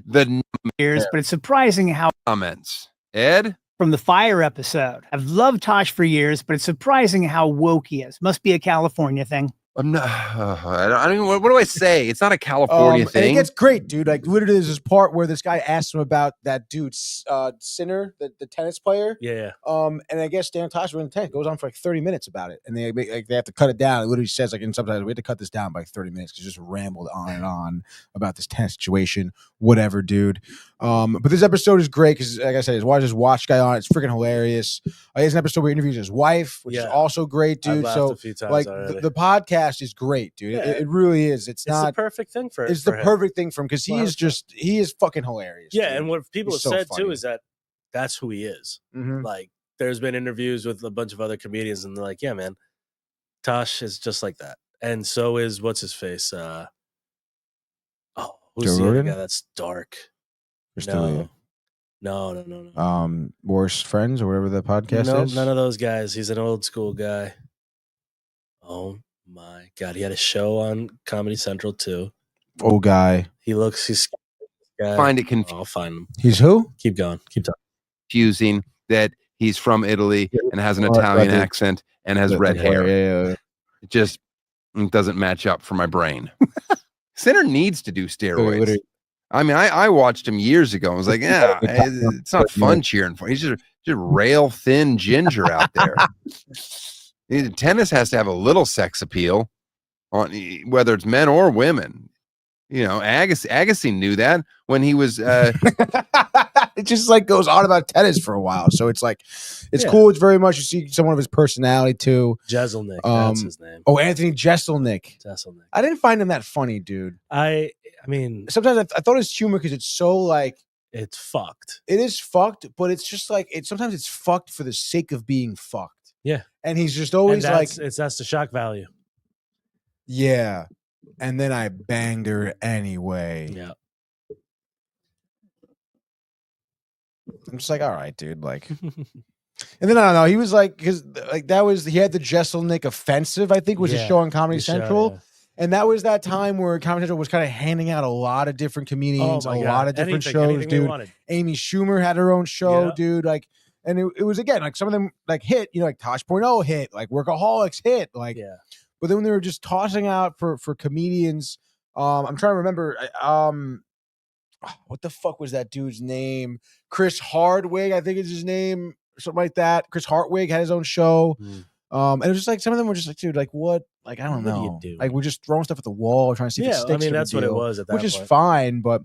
the years, but it's surprising how comments. Ed? From the fire episode. I've loved Tosh for years, but it's surprising how woke he is. Must be a California thing. I'm not. I don't even. What do I say? It's not a California thing. And it gets great, dude. Like literally, there's this part where this guy asks him about that dude, Sinner, the tennis player. Yeah. And I guess Dan Tosh in the tennis goes on for like 30 minutes about it, and they have to cut it down. It literally says like in subtitles, we had to cut this down by 30 minutes because just rambled on and on about this tennis situation. Whatever, dude. But this episode is great because, like I said, his watch guy on. It's freaking hilarious. He has an episode where he interviews his wife, which is also great, dude. So a few times like the podcast is great, dude. Yeah. It really is. It's not the perfect thing for it's for the him. perfect thing for him because he is fucking hilarious. Yeah, dude. and what people He's have so said funny. too is that that's who he is. Mhm. Like, there's been interviews with a bunch of other comedians, and they're like, "Yeah, man, Tosh is just like that." And so is what's his face? Who's Joe the other Rogan? guy that's dark? No. Worst Friends or whatever the podcast is. None of those guys. He's an old school guy. Oh my God, he had a show on Comedy Central too. Old guy. He's guy. Find it confusing. I'll find him. He's who? Keep going. Keep talking. Confusing that he's from Italy and has an Italian accent and has red hair. Yeah. It just doesn't match up for my brain. Sinner needs to do steroids. I mean, I watched him years ago. I was like, yeah, it's not fun cheering for him. He's just rail thin ginger out there. Tennis has to have a little sex appeal, on whether it's men or women. Agassi knew that when he was. It just like goes on about tennis for a while, so it's like it's cool. It's very much you see someone of his personality too. Jeselnik, that's his name. Oh, Anthony Jeselnik. I didn't find him that funny, dude. I mean, sometimes I thought his humor because it's so like it's fucked. It is fucked, but it's just like sometimes it's fucked for the sake of being fucked. Yeah, and he's just always like that's the shock value. Yeah. And then I banged her anyway. Yeah. I'm just like, all right, dude. Like, and then I don't know. He was like, because like he had the Jeselnik Offensive, I think, was a show on Comedy Central. Yeah. And that was that time where Comedy Central was kind of handing out a lot of different comedians, lot of different shows, dude. Amy Schumer had her own show, dude. Like, and it was again like some of them like hit, like Tosh.0 hit, like Workaholics hit, like. Yeah. But then when they were just tossing out for comedians, I'm trying to remember. What the fuck was that dude's name? Chris Hardwick, I think is his name, something like that. Chris Hartwig had his own show. And it was just like some of them were just like, dude, like what? Like I don't What do know. you do? Like we're just throwing stuff at the wall, trying to see if it Yeah, sticks. I mean type of that's what it deal, was at that which point. is fine. But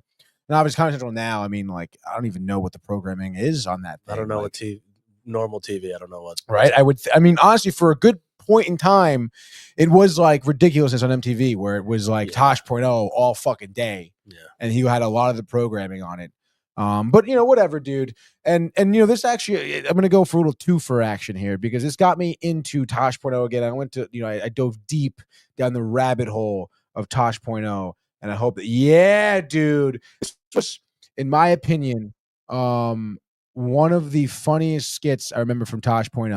now it's Comedy Central now. I mean, like I don't even know what the programming is on that thing. I don't know like, what normal TV. I don't know what. Right? I mean, honestly, for a good point in time, it was like ridiculousness on MTV, where it was like Tosh.0 all fucking day. Yeah. And he had a lot of the programming on it. But you know, whatever, dude. And you know, this actually, I'm gonna go for a little two-for action here because this got me into Tosh.0 again. I went to, you know, I dove deep down the rabbit hole of Tosh.0, and I hope that, yeah, dude, this was, in my opinion, one of the funniest skits I remember from Tosh.0.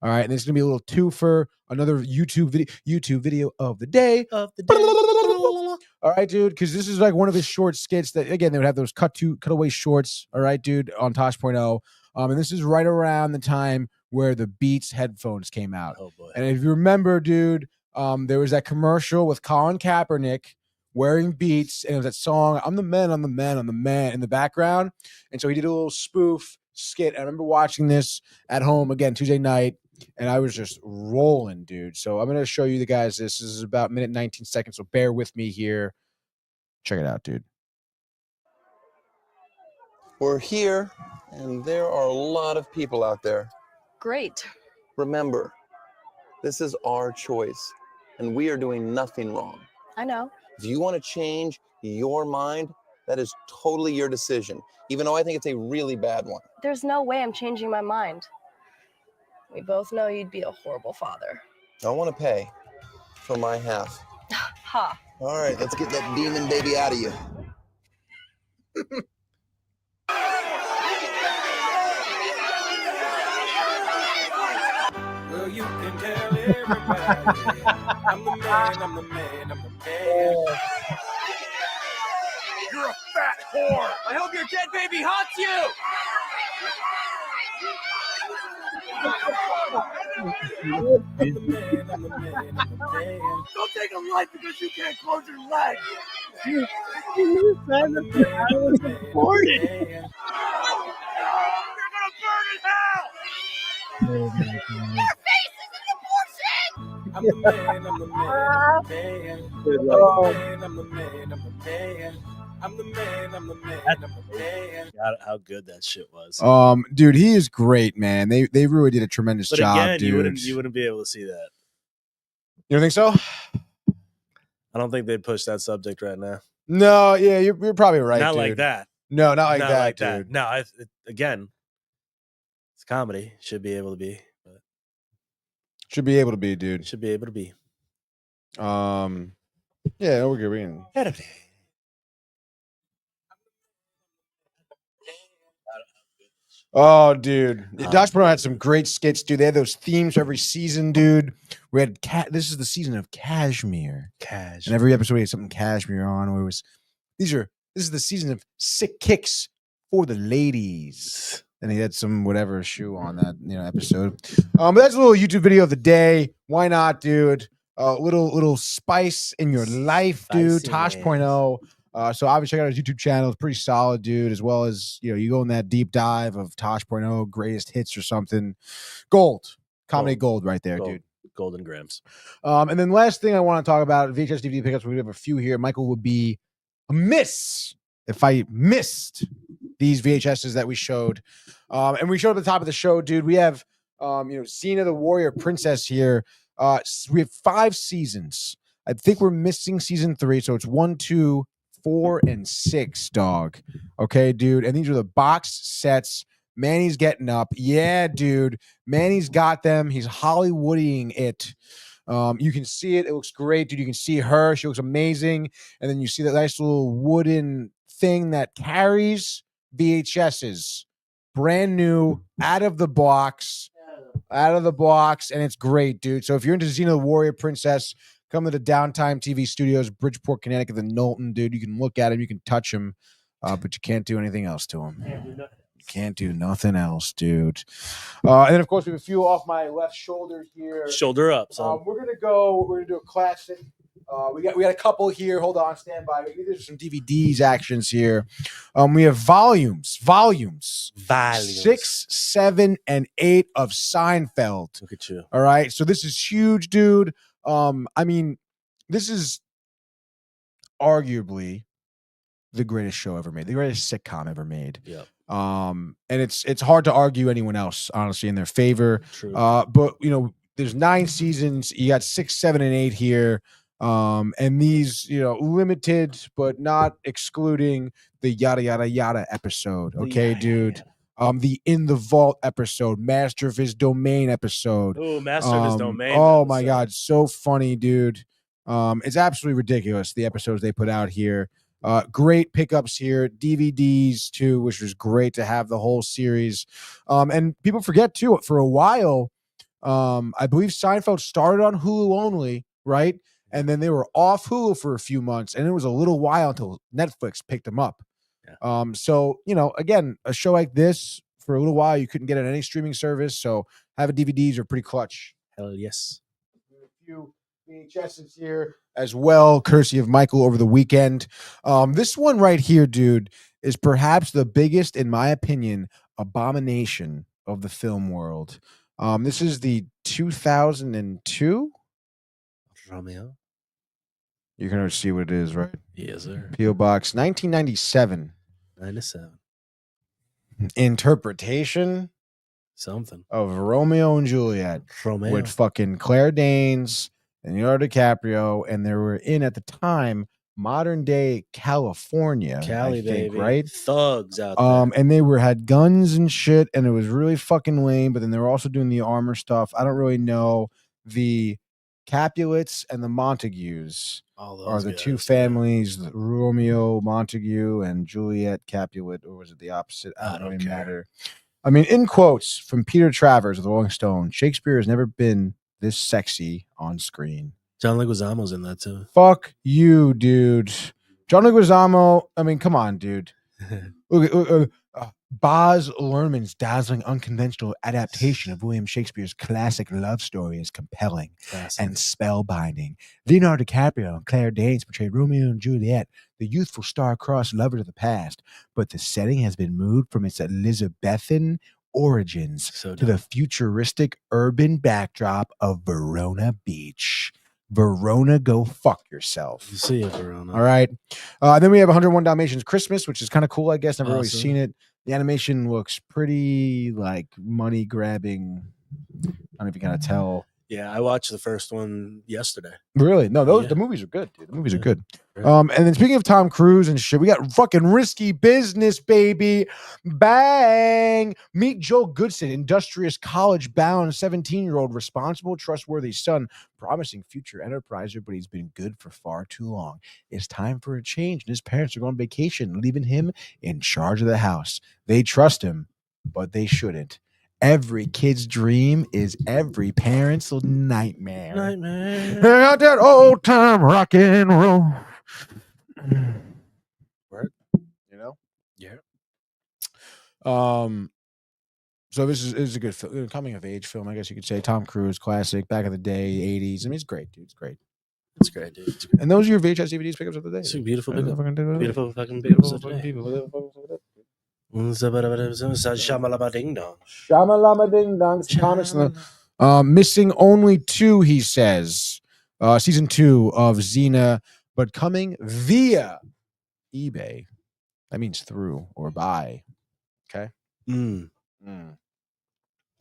All right, and this is gonna be a little twofer, another YouTube video of the day. All right, dude, because this is like one of his short skits that, again, they would have those cutaway shorts. All right, dude, on Tosh.0. And this is right around the time where the Beats headphones came out. Oh boy! And if you remember, dude, there was that commercial with Colin Kaepernick wearing Beats, and it was that song "I'm the man, I'm the man, I'm the man" in the background. And so he did a little spoof skit. I remember watching this at home again Tuesday night, and I was just rolling, dude. So I'm gonna show you the guys. This is about minute 19 seconds, so bear with me here. Check it out, dude. We're here, and there are a lot of people out there. Great. Remember, this is our choice, and we are doing nothing wrong. I know. If you want to change your mind, that is totally your decision, even though I think it's a really bad one. There's no way I'm changing my mind. We both know you'd be a horrible father. I want to pay for my half. Ha. All right, let's get that demon baby out of you. Well, you can tell everybody I'm the man, I'm the man, I'm the man. You're a fat whore. I hope your dead baby haunts you. I'm the man, I'm the man, I'm the man. Don't take a life because you can't close your legs. You said that I was recording. You're gonna burn in hell. Your face is an abortion! I'm the man, I'm the man, I'm the man. I'm the man, I'm the man, I'm the man. I'm the man, I'm the man, I'm the man. God, how good that shit was. Dude, he is great, man. They really did a tremendous But job, again, dude. you wouldn't be able to see that. You don't think so? I don't think they'd push that subject right now. No, yeah, you're probably right. Not dude. like that. No, not like Not that, like dude. that. No, again, it's comedy. Should be able to be. But Should be able to be, dude. should be able to be. Yeah, we're good. We can. Oh, dude. Tosh.0 had some great skits, dude. They had those themes for every season, dude. We had this is the season of Cashmere. And every episode we had something Cashmere on. Where it was this is the season of sick kicks for the ladies. And he had some whatever shoe on that, episode. But that's a little YouTube video of the day. Why not, dude? Little spice in your life, dude. Tosh.0. So obviously check out his YouTube channel. It's pretty solid, dude. As well as, you go in that deep dive of Tosh.0 greatest hits or something. Comedy gold right there, dude. Golden grams. And then last thing I want to talk about, VHS DVD pickups. We have a few here. Michael would be amiss if I missed these VHSs that we showed. And we showed at the top of the show, dude. We have, Xena the Warrior Princess here. We have 5 seasons. I think we're missing season 3. So it's 1, 2, 4, and 6, dog. Okay, dude. And these are the box sets. Manny's getting up. Yeah, dude. Manny's got them. He's Hollywoodying it. You can see it. It looks great, dude. You can see her. She looks amazing. And then you see that nice little wooden thing that carries VHSs. Brand new, out of the box. And it's great, dude. So if you're into Xena the Warrior Princess, come to the Downtime TV Studios, Bridgeport, Connecticut, the Knowlton, dude. You can look at him, you can touch him, but you can't do anything else to him. Can't do nothing else, dude. And then of course we have a few off my left shoulder here. Shoulder up. So We're gonna do a classic. We got a couple here. Hold on, stand by. There's some DVDs actions here. We have volumes 6, 7, and 8 of Seinfeld. Look at you. All right, so this is huge, dude. I mean, this is arguably the greatest show ever made, the greatest sitcom ever made. Yeah. And it's hard to argue anyone else, honestly, in their favor. True. But there's 9 seasons. You got 6, 7, and 8 here. And these, limited, but not excluding the yada yada yada episode. Okay, dude. The In the Vault episode, Master of His Domain episode. Oh, Master of His Domain. Oh my God, so funny, dude. It's absolutely ridiculous, the episodes they put out here. Great pickups here, DVDs too, which was great to have the whole series. And people forget too, for a while, I believe Seinfeld started on Hulu only, right? And then they were off Hulu for a few months, and it was a little while until Netflix picked them up. Yeah. So, again, a show like this, for a little while, you couldn't get it on any streaming service, so having DVDs are pretty clutch. Hell yes. A few VHSs here as well, courtesy of Michael over the weekend. This one right here, dude, is perhaps the biggest, in my opinion, abomination of the film world. This is the 2002 Romeo. You're going to see what it is, right? Yes, sir. P.O. Box 1997. 97. Interpretation Something of Romeo and Juliet with fucking Claire Danes and Leonardo DiCaprio, and they were in, at the time, modern day California, Cali, I think, baby. right? Thugs out there. And they had guns and shit, and it was really fucking lame. But then they were also doing the armor stuff. I don't really know. The Capulets and the Montagues are the two families: Romeo Montague and Juliet Capulet, or was it the opposite? I don't even matter. I mean, in quotes from Peter Travers of the Rolling Stone, Shakespeare has never been this sexy on screen. John Leguizamo's in that too. Fuck you, dude. John Leguizamo. I mean, come on, dude. Baz Luhrmann's dazzling, unconventional adaptation of William Shakespeare's classic love story is compelling and spellbinding. Leonardo DiCaprio and Claire Danes portray Romeo and Juliet, the youthful star-crossed lovers of the past, but the setting has been moved from its Elizabethan origins to the futuristic urban backdrop of Verona Beach. Verona, go fuck yourself. See you, Verona. All right. Then we have 101 Dalmatians Christmas, which is kind of cool, I guess. Never really seen it. The animation looks pretty like money grabbing. I don't know if you kind of tell. Yeah, I watched the first one yesterday. Really? No, the movies are good, dude. The movies are good. And then speaking of Tom Cruise and shit, we got fucking Risky Business, baby. Bang! Meet Joel Goodson, industrious, college-bound 17-year-old, responsible, trustworthy son, promising future enterpriser, but he's been good for far too long. It's time for a change, and his parents are going on vacation, leaving him in charge of the house. They trust him, but they shouldn't. Every kid's dream is every parent's nightmare. Nightmare. Got that old time rock and roll. Word. Yeah. So this is a good film, coming of age film, I guess you could say. Tom Cruise, classic, back in the day, 80s. I mean, it's great, dude. It's great. It's great, dude. It's great. And those are your VHS DVDs pickups of the day. It's a beautiful pickup. Beautiful fucking pickups of the day. Shamalama ding dong. Shamalama ding dong. Comics. Missing only 2, he says. Season 2 of Xena, but coming via eBay. That means through or by. Okay.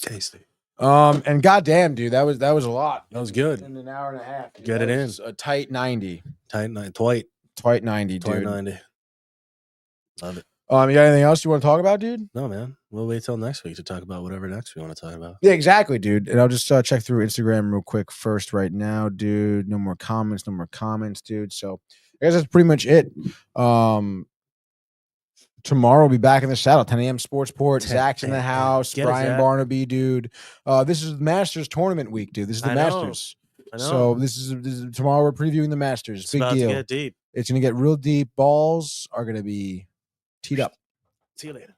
Tasty. And goddamn, dude, that was a lot. That was good. In an hour and a half. Dude. Get it in. A tight 90. Tight 90. Twite 90, dude. Twite 90. Love it. You got anything else you want to talk about, dude? No, man. We'll wait till next week to talk about whatever next we want to talk about. Yeah, exactly, dude. And I'll just check through Instagram real quick first right now, dude. No more comments, dude. So I guess that's pretty much it. Tomorrow we'll be back in the saddle, 10 a.m. Sportsport. Zach's in the house. Brian Barnaby, dude. This is Masters tournament week, dude. This is the Masters. I know. So this is tomorrow we're previewing the Masters. It's Big about deal. to get deep. It's going to get real deep. Balls are going to be teed up. See you later.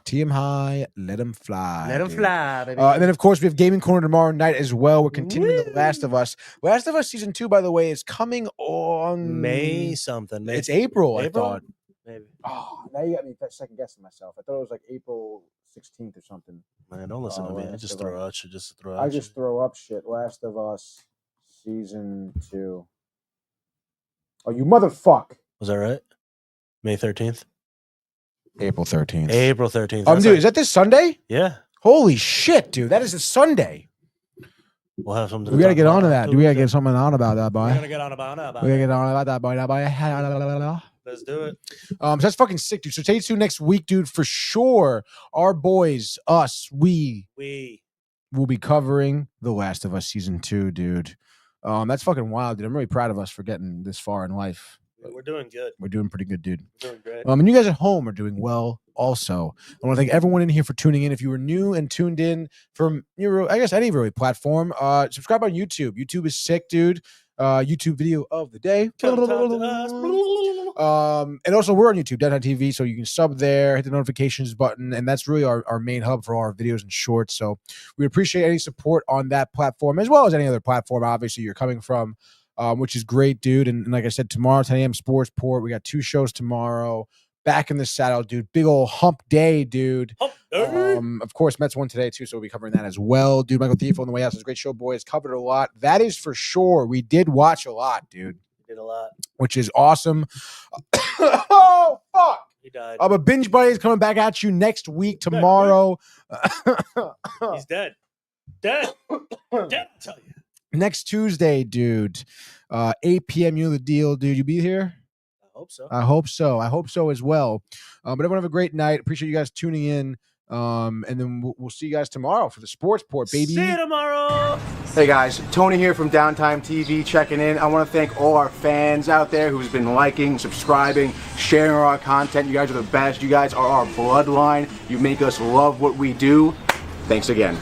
Team high, let them fly. Let them fly, baby. And then, of course, we have Gaming Corner tomorrow night as well. We're continuing The Last of Us. Last of Us Season 2, by the way, is coming on... May something. It's April, I April? thought. Maybe. Oh, now you got me second guessing myself. I thought it was like April 16th or something. Man, don't listen to me. I just throw out shit. I just throw up shit. Last of Us Season 2. Oh, you motherfuck. Was that right? May 13th? April 13th. April 13th. Dude, is that this Sunday? Yeah. Holy shit, dude. That is a Sunday. We'll have something. We got to get on to that. We got to get something on about that, boy. We got to get on about that, boy. We got to get on about that, boy. Let's do it. So that's fucking sick, dude. So stay tuned next week, dude, for sure. Our boys, us, we will be covering The Last of Us Season 2, dude. That's fucking wild, dude. I'm really proud of us for getting this far in life. We're doing good. We're doing pretty good, dude. We're doing great. And you guys at home are doing well also. I want to thank everyone in here for tuning in. If you were new and tuned in from, I guess, any really platform, subscribe on YouTube. YouTube is sick, dude. YouTube video of the day. And also, we're on YouTube, Dead.TV, so you can sub there, hit the notifications button, and that's really our main hub for all our videos and shorts. So we appreciate any support on that platform, as well as any other platform, obviously, you're coming from. Which is great, dude. And like I said, tomorrow, 10 a.m. Sports Port. We got 2 shows tomorrow. Back in the saddle, dude. Big old hump day, dude. Hump day. Of course, Mets won today, too, so we'll be covering that as well. Dude, Michael Thiefo on the way out. It's a great show, boys. Covered a lot. That is for sure. We did watch a lot, dude. We did a lot. Which is awesome. Oh, fuck. He died. But Binge Buddy is coming back at you next week, tomorrow. He's dead. Dead. Dead, I tell you. Next Tuesday, dude, 8 p.m. You know the deal, dude. You be here? I hope so. I hope so. I hope so as well. But everyone have a great night. Appreciate you guys tuning in. And then we'll see you guys tomorrow for the Sports Port, baby. See you tomorrow. Hey guys, Tony here from Downtime TV checking in. I want to thank all our fans out there who's been liking, subscribing, sharing our content. You guys are the best. You guys are our bloodline. You make us love what we do. Thanks again.